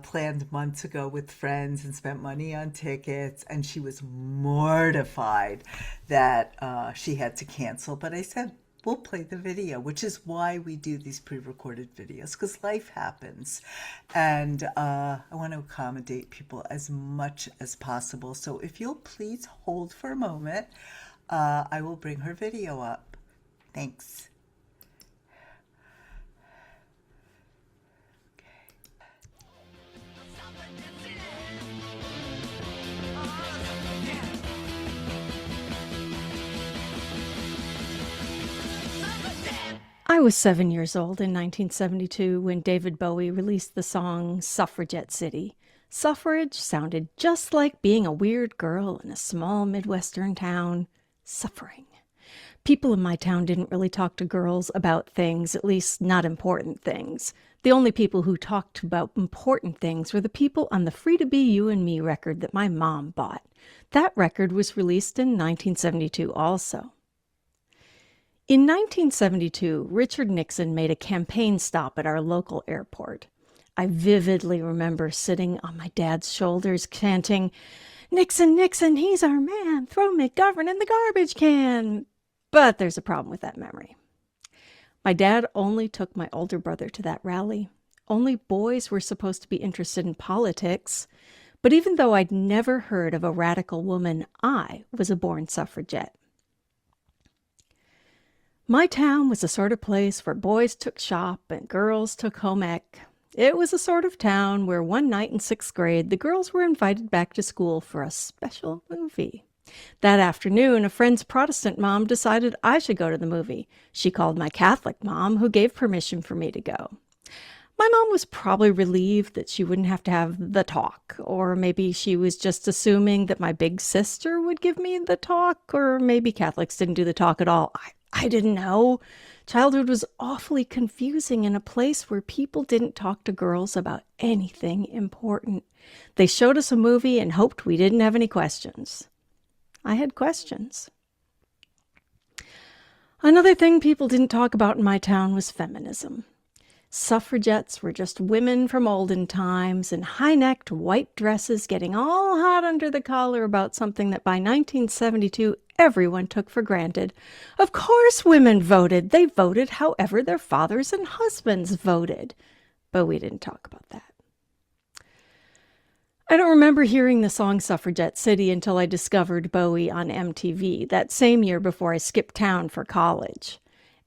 planned months ago with friends and spent money on tickets, and she was mortified that she had to cancel. But I said, we'll play the video, which is why we do these pre-recorded videos, because life happens, and I want to accommodate people as much as possible. So if you'll please hold for a moment, I will bring her video up. Thanks. I was 7 years old in 1972 when David Bowie released the song Suffragette City. Suffrage sounded just like being a weird girl in a small Midwestern town, suffering. People in my town didn't really talk to girls about things, at least not important things. The only people who talked about important things were the people on the Free to Be You and Me record that my mom bought. That record was released in 1972 also. In 1972, Richard Nixon made a campaign stop at our local airport. I vividly remember sitting on my dad's shoulders chanting, "Nixon, Nixon, he's our man. Throw McGovern in the garbage can." But there's a problem with that memory. My dad only took my older brother to that rally. Only boys were supposed to be interested in politics. But even though I'd never heard of a radical woman, I was a born suffragette. My town was the sort of place where boys took shop and girls took home ec. It was a sort of town where one night in 6th grade, the girls were invited back to school for a special movie. That afternoon, a friend's Protestant mom decided I should go to the movie. She called my Catholic mom, who gave permission for me to go. My mom was probably relieved that she wouldn't have to have the talk, or maybe she was just assuming that my big sister would give me the talk, or maybe Catholics didn't do the talk at all. I didn't know. Childhood was awfully confusing in a place where people didn't talk to girls about anything important. They showed us a movie and hoped we didn't have any questions. I had questions. Another thing people didn't talk about in my town was feminism. Suffragettes were just women from olden times in high-necked white dresses getting all hot under the collar about something that by 1972 everyone took for granted. Of course women voted. They voted however their fathers and husbands voted. But we didn't talk about that. I don't remember hearing the song Suffragette City until I discovered Bowie on MTV that same year before I skipped town for college.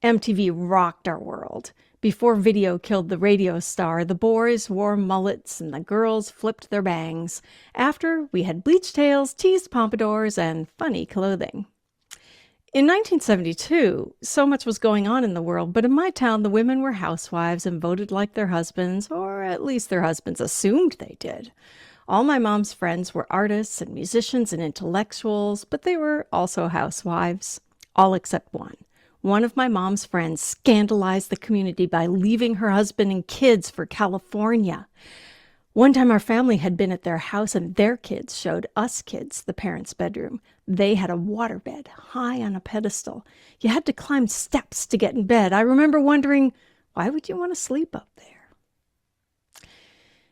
MTV rocked our world. Before video killed the radio star, the boys wore mullets and the girls flipped their bangs. After, we had bleached tails, teased pompadours, and funny clothing. In 1972, so much was going on in the world, but in my town, the women were housewives and voted like their husbands, or at least their husbands assumed they did. All my mom's friends were artists and musicians and intellectuals, but they were also housewives, all except one. One of my mom's friends scandalized the community by leaving her husband and kids for California. One time our family had been at their house and their kids showed us kids the parents' bedroom. They had a waterbed high on a pedestal. You had to climb steps to get in bed. I remember wondering, why would you want to sleep up there?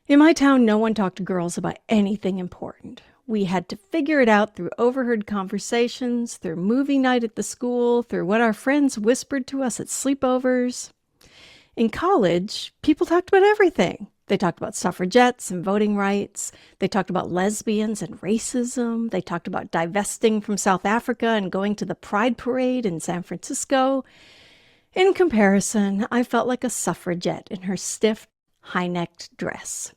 In my town, no one talked to girls about anything important. We had to figure it out through overheard conversations, through movie night at the school, through what our friends whispered to us at sleepovers. In college, people talked about everything. They talked about suffragettes and voting rights. They talked about lesbians and racism. They talked about divesting from South Africa and going to the Pride Parade in San Francisco. In comparison, I felt like a suffragette in her stiff, high-necked dress.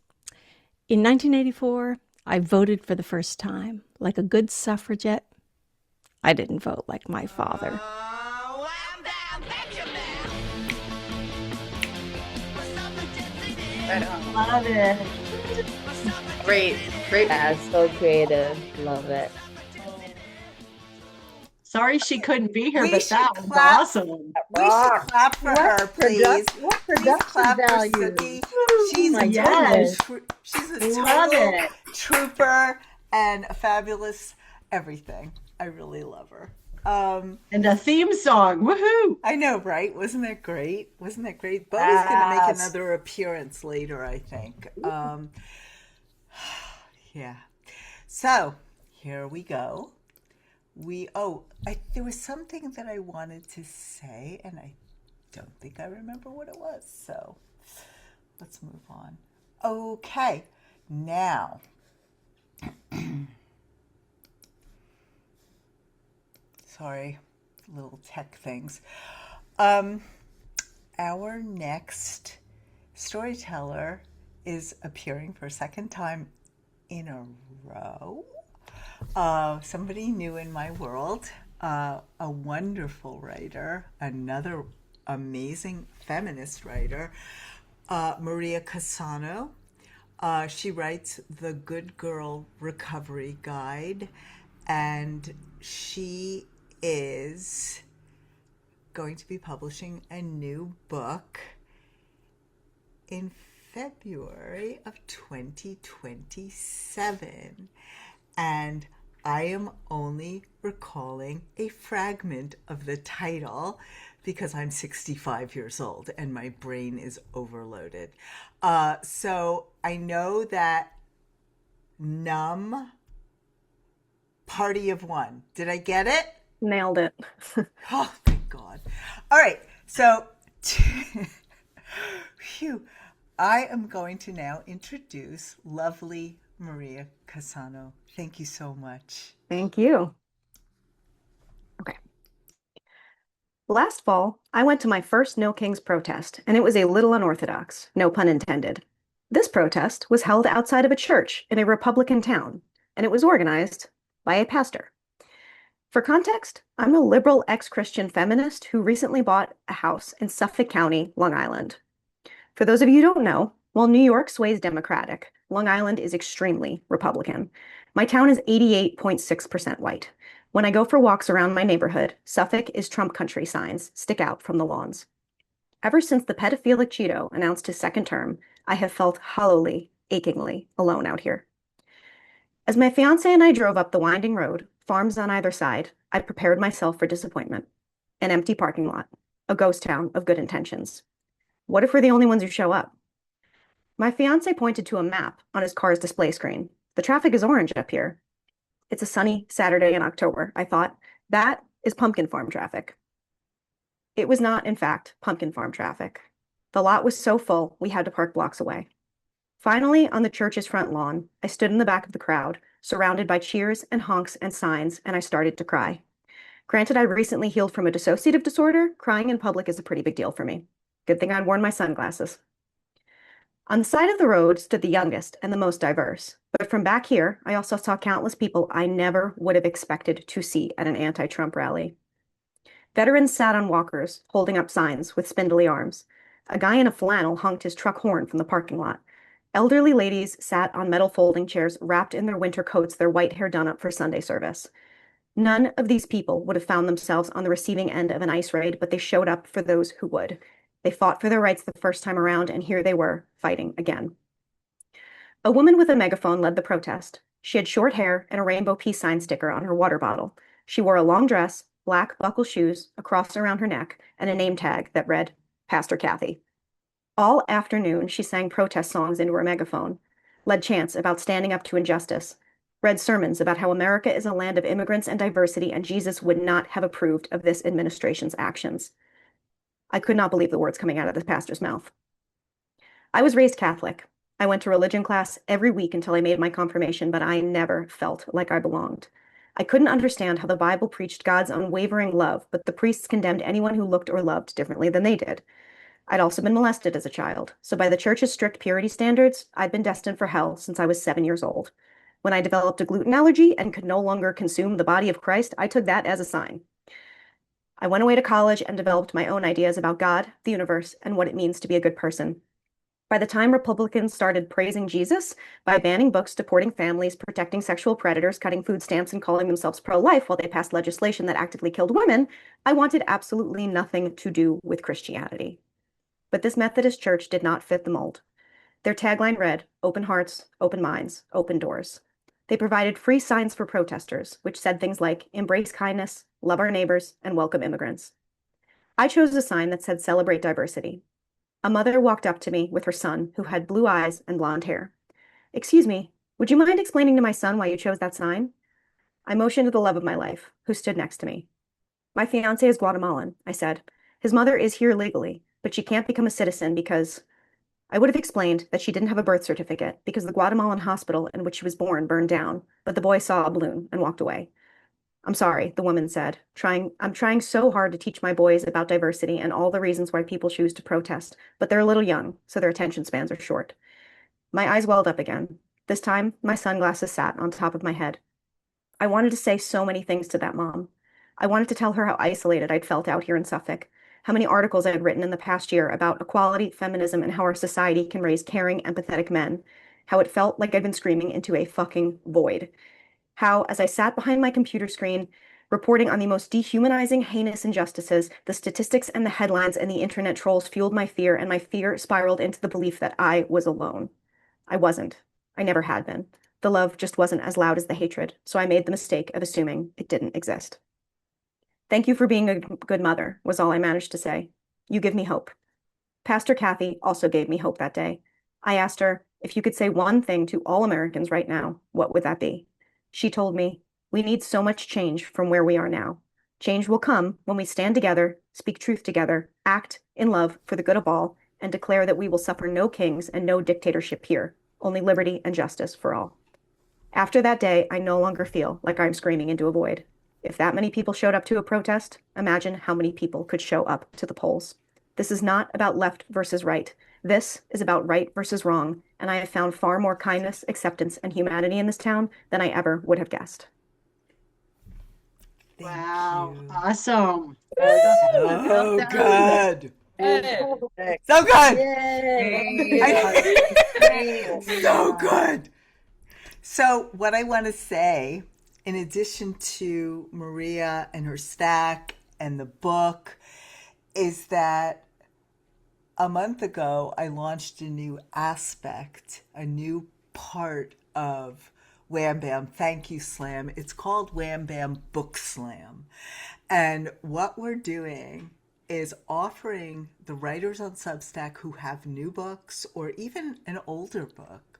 In 1984, I voted for the first time. Like a good suffragette, I didn't vote like my father. Love it. Great, great. That's so creative. Love it. Sorry she couldn't be here, We but should that was clap. awesome. We should clap for her, please. What Please production clap for value? Suki. Oh She's my Yes. goodness. she's a Love total it. trooper and a fabulous everything. I really love her. And a theme song. Woohoo! I know, right? Wasn't that great? Wasn't that great? Bowie's gonna make Yes. another appearance later, I think. Yeah. So here we go. There was something that I wanted to say, and I don't think I remember what it was. So let's move on. Okay, now. Sorry, little tech things. Our next storyteller is appearing for a second time in a row. Somebody new in my world, a wonderful writer, another amazing feminist writer, Maria Cassano. She writes the Good Girl Recovery Guide, and she is going to be publishing a new book in February of 2027. And I am only recalling a fragment of the title because I'm 65 years old and my brain is overloaded. So I know that Numb, Party of One. Did I get it? Nailed it. Oh, thank God. All right. So, phew, I am going to now introduce lovely Maria Cassano. Thank you so much. Thank you. Okay. Last fall, I went to my first No Kings protest, and it was a little unorthodox, no pun intended. This protest was held outside of a church in a Republican town, and it was organized by a pastor. For context, I'm a liberal ex-Christian feminist who recently bought a house in Suffolk County, Long Island. For those of you who don't know, while New York sways Democratic, Long Island is extremely Republican. My town is 88.6% white. When I go for walks around my neighborhood, Suffolk is Trump country signs stick out from the lawns. Ever since the pedophilic Cheeto announced his second term, I have felt hollowly, achingly alone out here. As my fiance and I drove up the winding road, farms on either side, I prepared myself for disappointment. An empty parking lot, a ghost town of good intentions. What if we're the only ones who show up? My fiance pointed to a map on his car's display screen. The traffic is orange up here. It's a sunny Saturday in October, I thought. That is pumpkin farm traffic. It was not, in fact, pumpkin farm traffic. The lot was so full, we had to park blocks away. Finally, on the church's front lawn, I stood in the back of the crowd, surrounded by cheers and honks and signs, and I started to cry. Granted, I recently healed from a dissociative disorder. Crying in public is a pretty big deal for me. Good thing I'd worn my sunglasses. On the side of the road stood the youngest and the most diverse. But from back here, I also saw countless people I never would have expected to see at an anti-Trump rally. Veterans sat on walkers, holding up signs with spindly arms. A guy in a flannel honked his truck horn from the parking lot. Elderly ladies sat on metal folding chairs, wrapped in their winter coats, their white hair done up for Sunday service. None of these people would have found themselves on the receiving end of an ICE raid, but they showed up for those who would. They fought for their rights the first time around, and here they were, fighting again. A woman with a megaphone led the protest. She had short hair and a rainbow peace sign sticker on her water bottle. She wore a long dress, black buckle shoes, a cross around her neck, and a name tag that read, Pastor Kathy. All afternoon, she sang protest songs into her megaphone, led chants about standing up to injustice, read sermons about how America is a land of immigrants and diversity, and Jesus would not have approved of this administration's actions. I could not believe the words coming out of the pastor's mouth. I was raised Catholic. I went to religion class every week until I made my confirmation, but I never felt like I belonged. I couldn't understand how the Bible preached God's unwavering love, but the priests condemned anyone who looked or loved differently than they did. I'd also been molested as a child, so by the church's strict purity standards, I'd been destined for hell since I was 7 years old. When I developed a gluten allergy and could no longer consume the body of Christ, I took that as a sign. I went away to college and developed my own ideas about God, the universe, and what it means to be a good person. By the time Republicans started praising Jesus by banning books, deporting families, protecting sexual predators, cutting food stamps, and calling themselves pro-life while they passed legislation that actively killed women, I wanted absolutely nothing to do with Christianity. But this Methodist church did not fit the mold. Their tagline read, "Open hearts, open minds, open doors." They provided free signs for protesters, which said things like, "Embrace kindness, love our neighbors, and welcome immigrants." I chose a sign that said, "Celebrate diversity." A mother walked up to me with her son, who had blue eyes and blonde hair. "Excuse me, would you mind explaining to my son why you chose that sign?" I motioned to the love of my life, who stood next to me. "My fiancé is Guatemalan," I said. "His mother is here legally, but she can't become a citizen because—" I would have explained that she didn't have a birth certificate because the Guatemalan hospital in which she was born burned down, but the boy saw a balloon and walked away. "I'm sorry," the woman said. I'm trying so hard to teach my boys about diversity and all the reasons why people choose to protest, but they're a little young, so their attention spans are short." My eyes welled up again. This time, my sunglasses sat on top of my head. I wanted to say so many things to that mom. I wanted to tell her how isolated I'd felt out here in Suffolk, how many articles I had written in the past year about equality, feminism, and how our society can raise caring, empathetic men, how it felt like I'd been screaming into a fucking void. How, as I sat behind my computer screen, reporting on the most dehumanizing, heinous injustices, the statistics and the headlines and the internet trolls fueled my fear, and my fear spiraled into the belief that I was alone. I wasn't. I never had been. The love just wasn't as loud as the hatred, so I made the mistake of assuming it didn't exist. "Thank you for being a good mother," was all I managed to say. "You give me hope." Pastor Kathy also gave me hope that day. I asked her, "If you could say one thing to all Americans right now, what would that be?" She told me, "We need so much change from where we are now. Change will come when we stand together, speak truth together, act in love for the good of all, and declare that we will suffer no kings and no dictatorship here, only liberty and justice for all." After that day, I no longer feel like I'm screaming into a void. If that many people showed up to a protest, imagine how many people could show up to the polls. This is not about left versus right. This is about right versus wrong, and I have found far more kindness, acceptance, and humanity in this town than I ever would have guessed. Wow, awesome. So good. So good. So good. So what I want to say, in addition to Maria and her stack and the book, is that a month ago I launched a new aspect, a new part of Wham Bam Thank You Slam. It's called Wham Bam Book Slam. And what we're doing is offering the writers on Substack who have new books or even an older book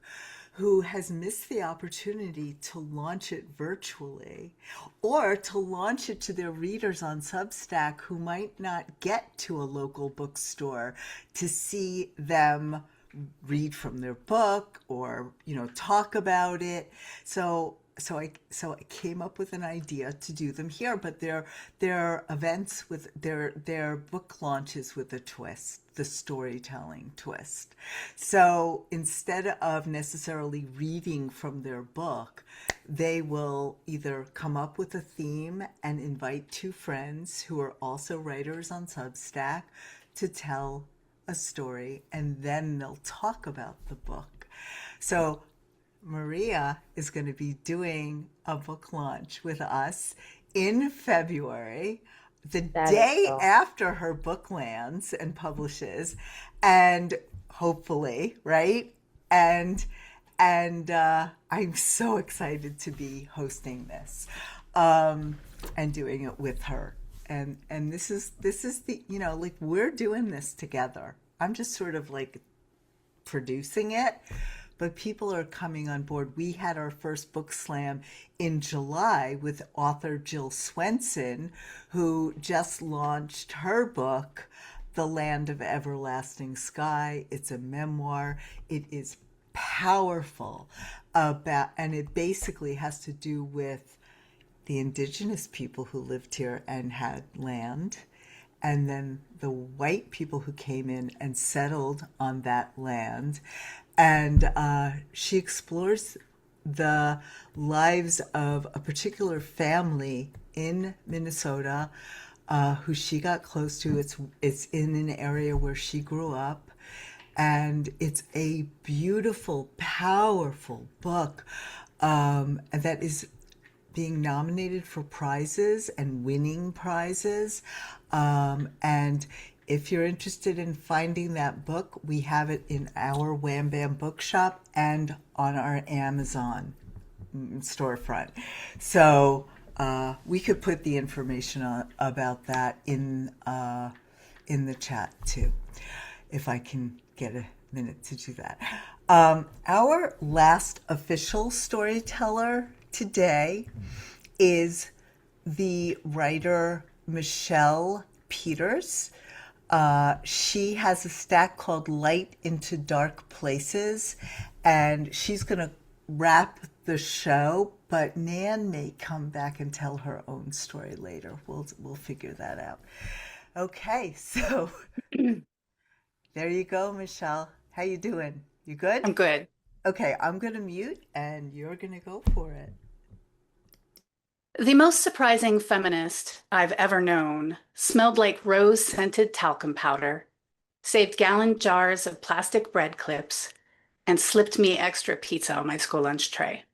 who has missed the opportunity to launch it virtually or to launch it to their readers on Substack who might not get to a local bookstore to see them read from their book or, talk about it. So I came up with an idea to do them here, but they're events with their book launches with a twist, the storytelling twist. So instead of necessarily reading from their book, they will either come up with a theme and invite two friends who are also writers on Substack to tell a story, and then they'll talk about the book. So Maria is going to be doing a book launch with us in February, the day after her book lands and publishes, and hopefully, right? And I'm so excited to be hosting this and doing it with her. And this is the, like, we're doing this together. I'm just sort of like producing it, but people are coming on board. We had our first book slam in July with author Jill Swenson, who just launched her book, The Land of Everlasting Sky. It's a memoir. It is powerful and it basically has to do with the indigenous people who lived here and had land, and then the white people who came in and settled on that land. And she explores the lives of a particular family in Minnesota who she got close to. It's in an area where she grew up. And it's a beautiful, powerful book that is being nominated for prizes and winning prizes. And if you're interested in finding that book, we have it in our Wham Bam bookshop and on our Amazon storefront. So we could put the information about that in the chat too, if I can get a minute to do that. Our last official storyteller today is the writer Michelle Peters. She has a stack called Light into Dark Places, and she's going to wrap the show, but Nan may come back and tell her own story later. We'll figure that out. Okay, so there you go, Michelle. How you doing? You good? I'm good. Okay, I'm going to mute and you're going to go for it. The most surprising feminist I've ever known smelled like rose-scented talcum powder, saved gallon jars of plastic bread clips, and slipped me extra pizza on my school lunch tray.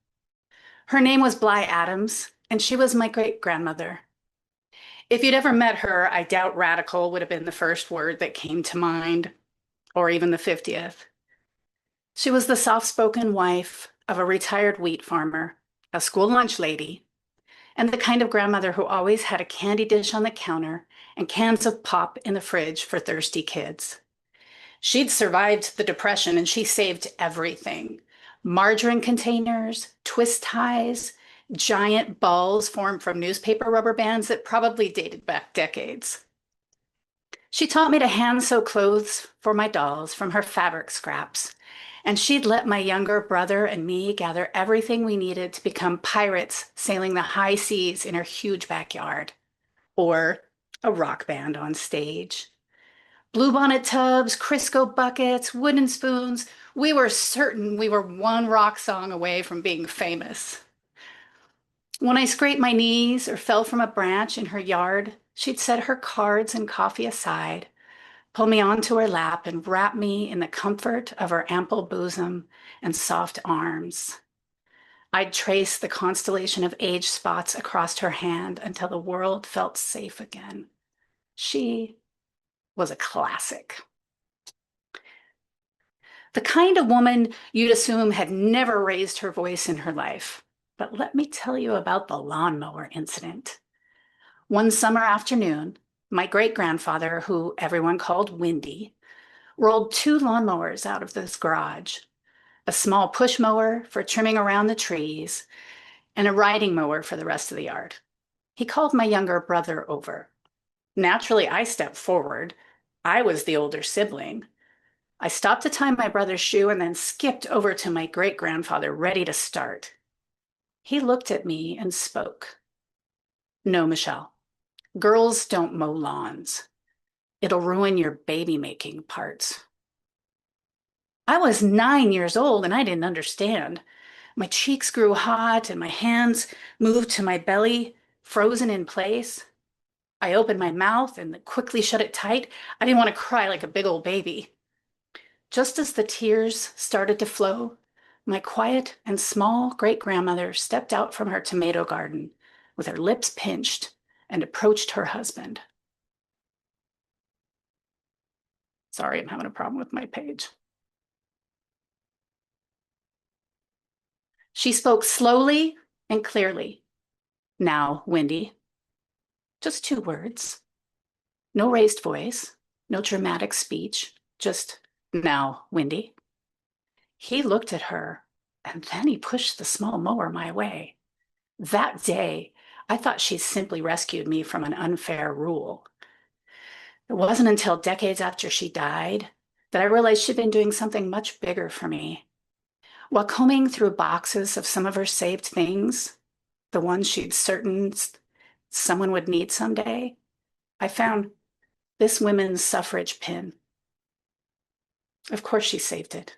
Her name was Bly Adams, and she was my great-grandmother. If you'd ever met her, I doubt radical would have been the first word that came to mind, or even the 50th. She was the soft-spoken wife of a retired wheat farmer, a school lunch lady, and the kind of grandmother who always had a candy dish on the counter and cans of pop in the fridge for thirsty kids. She'd survived the Depression and she saved everything. Margarine containers, twist ties, giant balls formed from newspaper rubber bands that probably dated back decades. She taught me to hand sew clothes for my dolls from her fabric scraps, and she'd let my younger brother and me gather everything we needed to become pirates sailing the high seas in her huge backyard, or a rock band on stage. Bluebonnet tubs, Crisco buckets, wooden spoons. We were certain we were one rock song away from being famous. When I scraped my knees or fell from a branch in her yard, she'd set her cards and coffee aside, pull me onto her lap, and wrap me in the comfort of her ample bosom and soft arms. I'd trace the constellation of age spots across her hand until the world felt safe again. She was a classic. The kind of woman you'd assume had never raised her voice in her life. But let me tell you about the lawnmower incident. One summer afternoon, my great-grandfather, who everyone called Windy, rolled 2 lawnmowers out of this garage, a small push mower for trimming around the trees, and a riding mower for the rest of the yard. He called my younger brother over. Naturally, I stepped forward. I was the older sibling. I stopped to tie my brother's shoe and then skipped over to my great-grandfather, ready to start. He looked at me and spoke. No, Michelle, girls don't mow lawns. It'll ruin your baby-making parts. I was 9 years old and I didn't understand. My cheeks grew hot and my hands moved to my belly, frozen in place. I opened my mouth and quickly shut it tight. I didn't want to cry like a big old baby. Just as the tears started to flow, my quiet and small great-grandmother stepped out from her tomato garden with her lips pinched and approached her husband. Sorry, I'm having a problem with my page. She spoke slowly and clearly. Now, Windy. Just 2 words. No raised voice, no dramatic speech, just now, Windy. He looked at her, and then he pushed the small mower my way. That day, I thought she simply rescued me from an unfair rule. It wasn't until decades after she died that I realized she'd been doing something much bigger for me. While combing through boxes of some of her saved things, the ones she'd certain someone would need someday, I found this women's suffrage pin. Of course she saved it.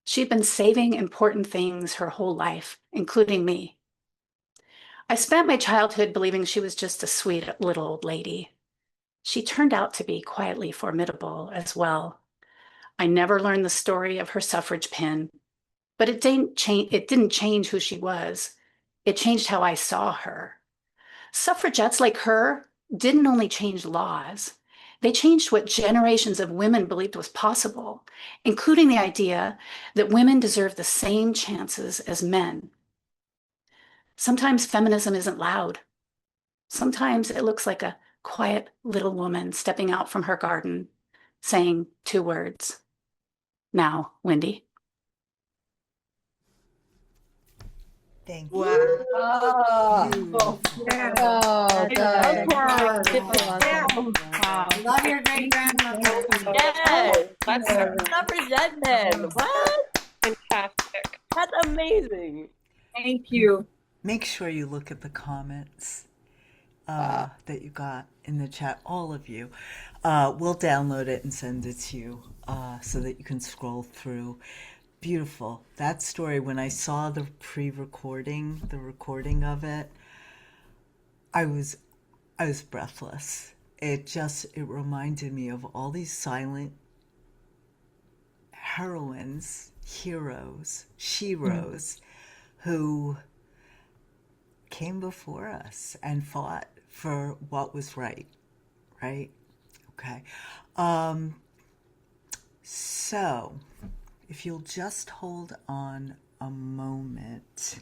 She'd been saving important things her whole life, including me. I spent my childhood believing she was just a sweet little old lady. She turned out to be quietly formidable as well. I never learned the story of her suffrage pin, but it didn't change who she was. It changed how I saw her. Suffragettes like her didn't only change laws, they changed what generations of women believed was possible, including the idea that women deserve the same chances as men. Sometimes feminism isn't loud. Sometimes it looks like a quiet little woman stepping out from her garden, saying 2 words. Now, Wendy. Thank you. Wow. Beautiful. Yeah. Oh, That's good. I love your great grandmother. Yes, suffragette men. What? Fantastic. That's amazing. Thank you. Make sure you look at the comments that you got in the chat, all of you. We'll download it and send it to you so that you can scroll through. Beautiful. That story, when I saw the pre-recording, the recording of it, I was breathless. It reminded me of all these silent heroines, heroes, sheroes who came before us and fought for what was right? Okay. So if you'll just hold on a moment,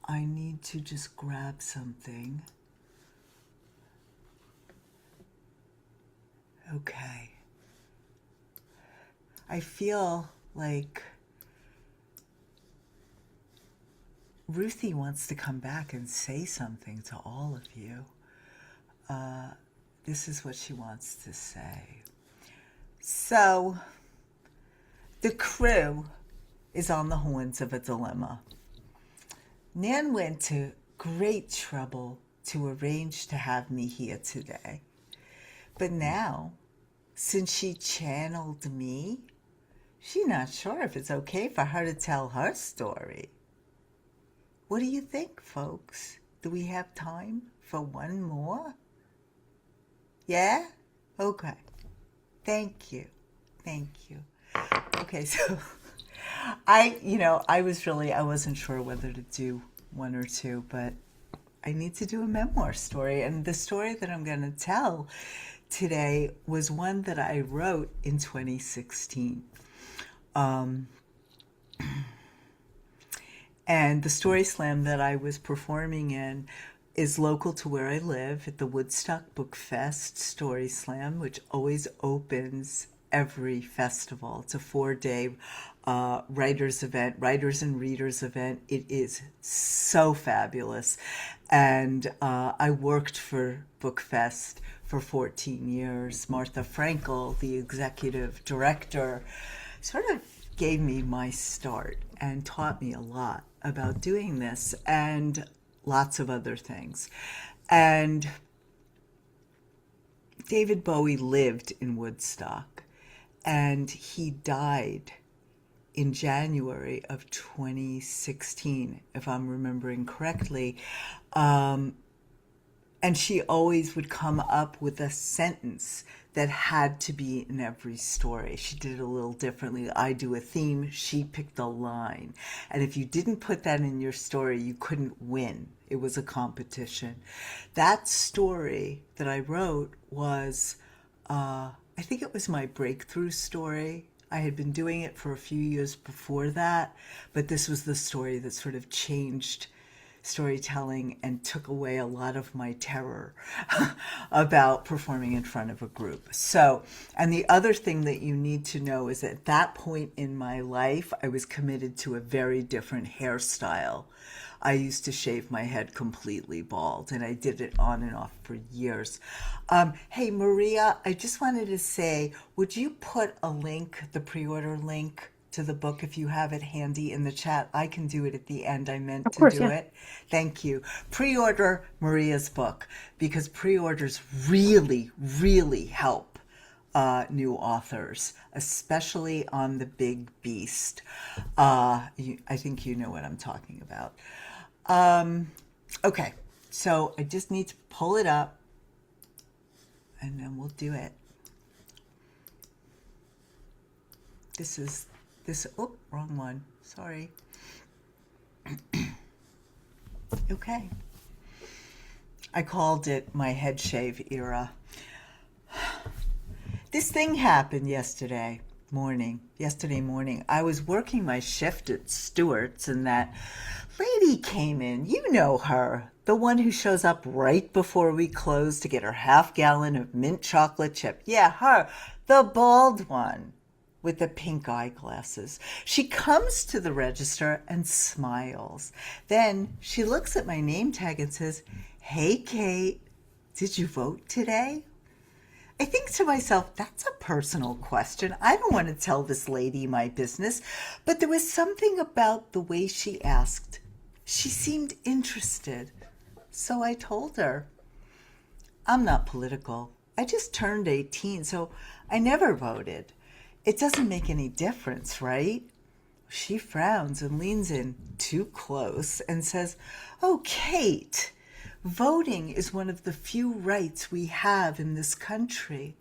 I need to just grab something. Okay. I feel like Ruthie wants to come back and say something to all of you. This is what she wants to say. So, the crew is on the horns of a dilemma. Nan went to great trouble to arrange to have me here today. But now, since she channeled me, she's not sure if it's okay for her to tell her story. What do you think, folks? Do we have time for one more? Yeah? Okay. Thank you. Okay, so I wasn't sure whether to do one or two, but I need to do a memoir story. And the story that I'm going to tell today was one that I wrote in 2016. And the Story Slam that I was performing in is local to where I live at the Woodstock Book Fest Story Slam, which always opens every festival. It's a 4-day writers and readers event. It is so fabulous. And I worked for Book Fest for 14 years. Martha Frankel, the executive director, sort of gave me my start and taught me a lot about doing this and lots of other things. And David Bowie lived in Woodstock, and he died in January of 2016, if I'm remembering correctly. And she always would come up with a sentence that had to be in every story. She did it a little differently. I do a theme, she picked a line. And if you didn't put that in your story, you couldn't win. It was a competition. That story that I wrote was, I think it was my breakthrough story. I had been doing it for a few years before that, but this was the story that sort of changed storytelling and took away a lot of my terror about performing in front of a group. So, and the other thing that you need to know is at that point in my life, I was committed to a very different hairstyle. I used to shave my head completely bald, and I did it on and off for years. Hey, Maria, I just wanted to say, would you put a link, the pre-order link, to the book if you have it handy in the chat? I can do it at the end. I meant to do it. Thank you. Pre-order Maria's book, because pre-orders really, really help new authors, especially on the big beast. I think you know what I'm talking about. Okay, so I just need to pull it up and then we'll do it. Oh, wrong one. Sorry. Okay. I called it my head shave era. This thing happened yesterday morning. I was working my shift at Stewart's and that lady came in. You know her, the one who shows up right before we close to get her half-gallon of mint chocolate chip. Yeah, her, the bald one with the pink eyeglasses. She comes to the register and smiles. Then she looks at my name tag and says, "Hey, Kate, did you vote today?" I think to myself, that's a personal question. I don't want to tell this lady my business, but there was something about the way she asked. She seemed interested. So I told her, I'm not political. I just turned 18, so I never voted. It doesn't make any difference, right? She frowns and leans in too close and says, "Oh, Kate, voting is one of the few rights we have in this country."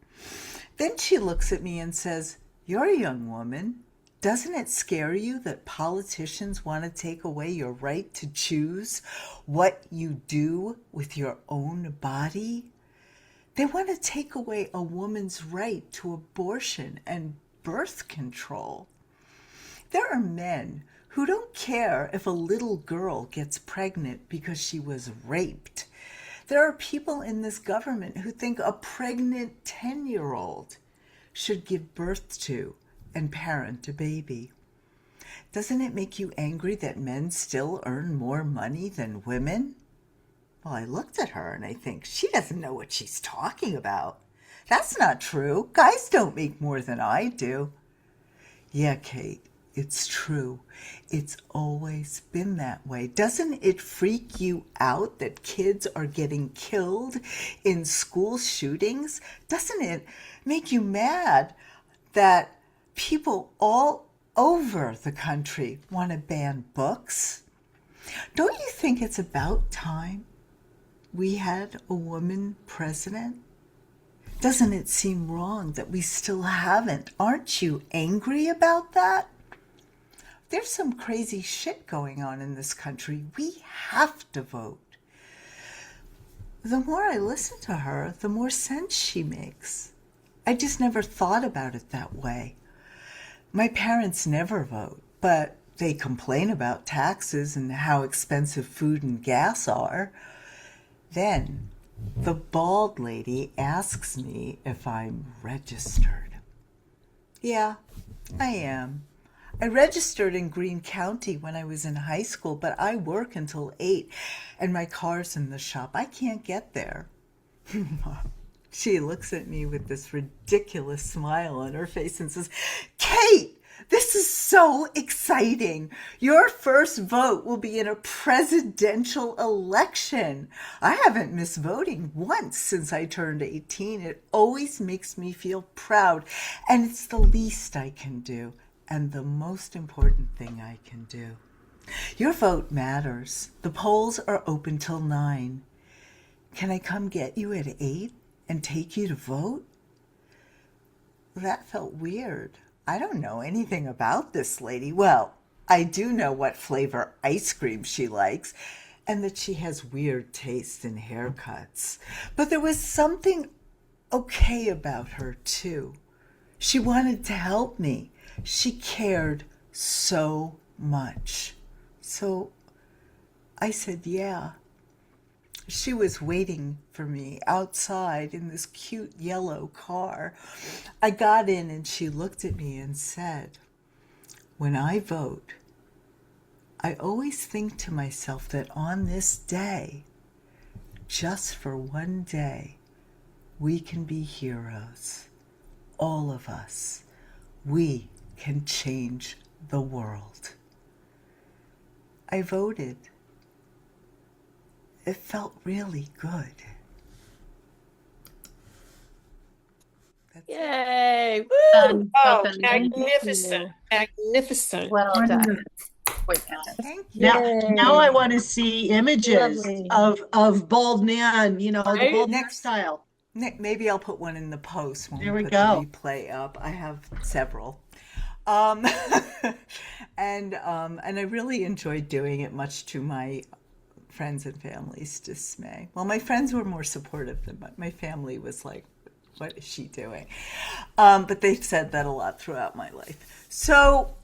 Then she looks at me and says, "You're a young woman. Doesn't it scare you that politicians want to take away your right to choose what you do with your own body? They want to take away a woman's right to abortion and birth control. There are men who don't care if a little girl gets pregnant because she was raped. There are people in this government who think a pregnant 10-year-old should give birth to and parent a baby. Doesn't it make you angry that men still earn more money than women?" Well, I looked at her and I think, she doesn't know what she's talking about. That's not true. Guys don't make more than I do. Yeah, Kate, it's true. It's always been that way. Doesn't it freak you out that kids are getting killed in school shootings? Doesn't it make you mad that people all over the country want to ban books? Don't you think it's about time we had a woman president? Doesn't it seem wrong that we still haven't? Aren't you angry about that? There's some crazy shit going on in this country. We have to vote. The more I listen to her, the more sense she makes. I just never thought about it that way. My parents never vote, but they complain about taxes and how expensive food and gas are. Then the bald lady asks me if I'm registered. Yeah, I am. I registered in Greene County when I was in high school, but I work until 8 and my car's in the shop. I can't get there. She looks at me with this ridiculous smile on her face and says, "Kate, this is so exciting. Your first vote will be in a presidential election. I haven't missed voting once since I turned 18. It always makes me feel proud, and it's the least I can do, and the most important thing I can do. Your vote matters. The polls are open till 9. Can I come get you at 8 and take you to vote?" That felt weird. I don't know anything about this lady. Well, I do know what flavor ice cream she likes and that she has weird taste in haircuts. But there was something okay about her, too. She wanted to help me. She cared so much. So I said, yeah. She was waiting for me outside in this cute yellow car. I got in and she looked at me and said, "When I vote, I always think to myself that on this day, just for one day, we can be heroes. All of us. We can change the world." I voted. It felt really good. Yay! Woo! Oh, magnificent. Magnificent. Well done. Thank you. Now I want to see images Lovely. of bald man, the bald style. Maybe I'll put one in the post when There we we put go. the replay up. I have several. Um, and I really enjoyed doing it, much to my friends and family's dismay. Well, my friends were more supportive than my family was like, what is she doing? But they've said that a lot throughout my life. So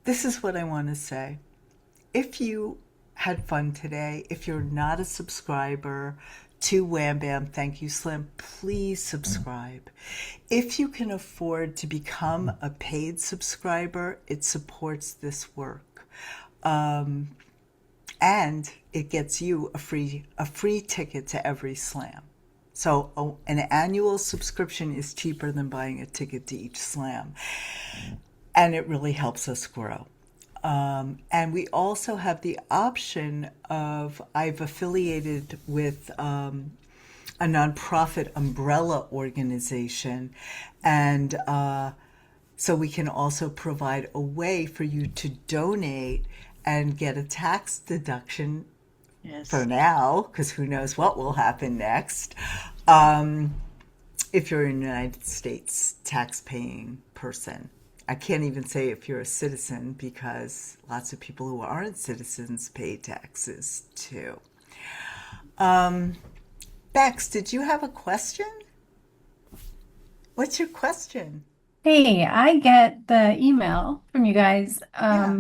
this is what I want to say. If you had fun today, if you're not a subscriber to Wham Bam, thank you, Slim, please subscribe. If you can afford to become a paid subscriber, it supports this work. And it gets you a free ticket to every slam. So an annual subscription is cheaper than buying a ticket to each slam. And it really helps us grow. And we also have the option of, I've affiliated with a nonprofit umbrella organization. And so we can also provide a way for you to donate and get a tax deduction for now, because who knows what will happen next, if you're a United States tax-paying person. I can't even say if you're a citizen, because lots of people who aren't citizens pay taxes too. Bex, did you have a question? What's your question? Hey, I get the email from you guys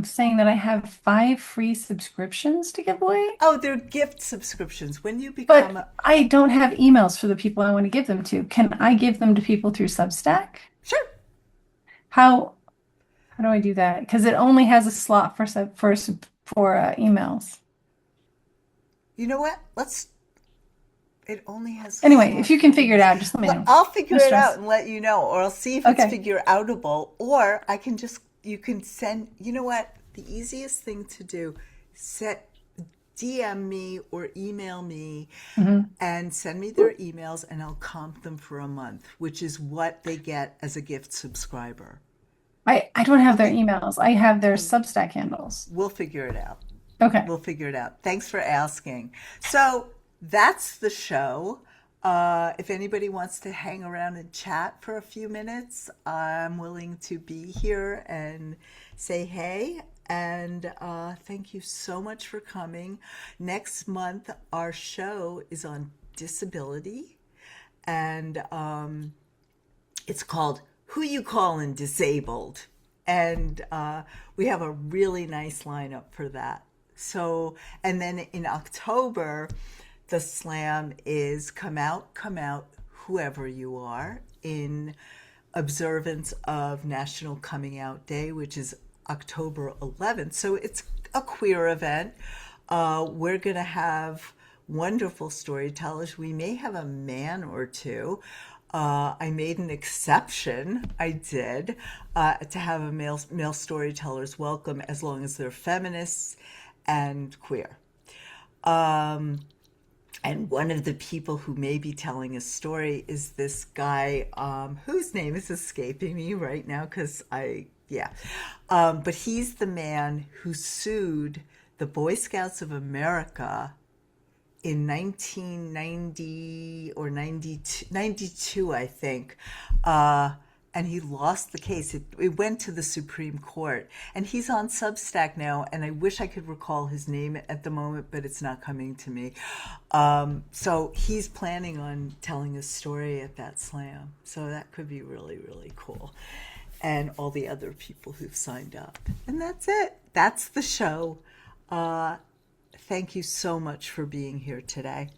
saying that I have 5 free subscriptions to give away. Oh, they're gift subscriptions. When you become But I don't have emails for the people I want to give them to. Can I give them to people through Substack? Sure. How do I do that? Because it only has a slot for emails. You know what? It only has. Anyway, if you can figure it out, just let me know. I'll figure No it stress. out and let you know, or I'll see if it's figure outable, or you can send, you know what? The easiest thing to do, DM me or email me and send me their emails, and I'll comp them for a month, which is what they get as a gift subscriber. I don't have their emails. I have their Substack handles. We'll figure it out. Okay. We'll figure it out. Thanks for asking. So that's the show. If anybody wants to hang around and chat for a few minutes, I'm willing to be here and say hey. And thank you so much for coming. Next month, our show is on disability. And it's called Who You Callin' Disabled. And we have a really nice lineup for that. So, and then in October, the slam is Come Out, Whoever You Are, in observance of National Coming Out Day, which is October 11th. So it's a queer event. We're going to have wonderful storytellers. We may have a man or two. I made an exception, I did, to have a male storytellers welcome, as long as they're feminists and queer. And one of the people who may be telling a story is this guy, whose name is escaping me right now, because but he's the man who sued the Boy Scouts of America in 1990 or 92, I think. And he lost the case. It went to the Supreme Court. And he's on Substack now, and I wish I could recall his name at the moment, but it's not coming to me. So he's planning on telling a story at that slam. So that could be really, really cool. And all the other people who've signed up. And that's it. That's the show. Thank you so much for being here today.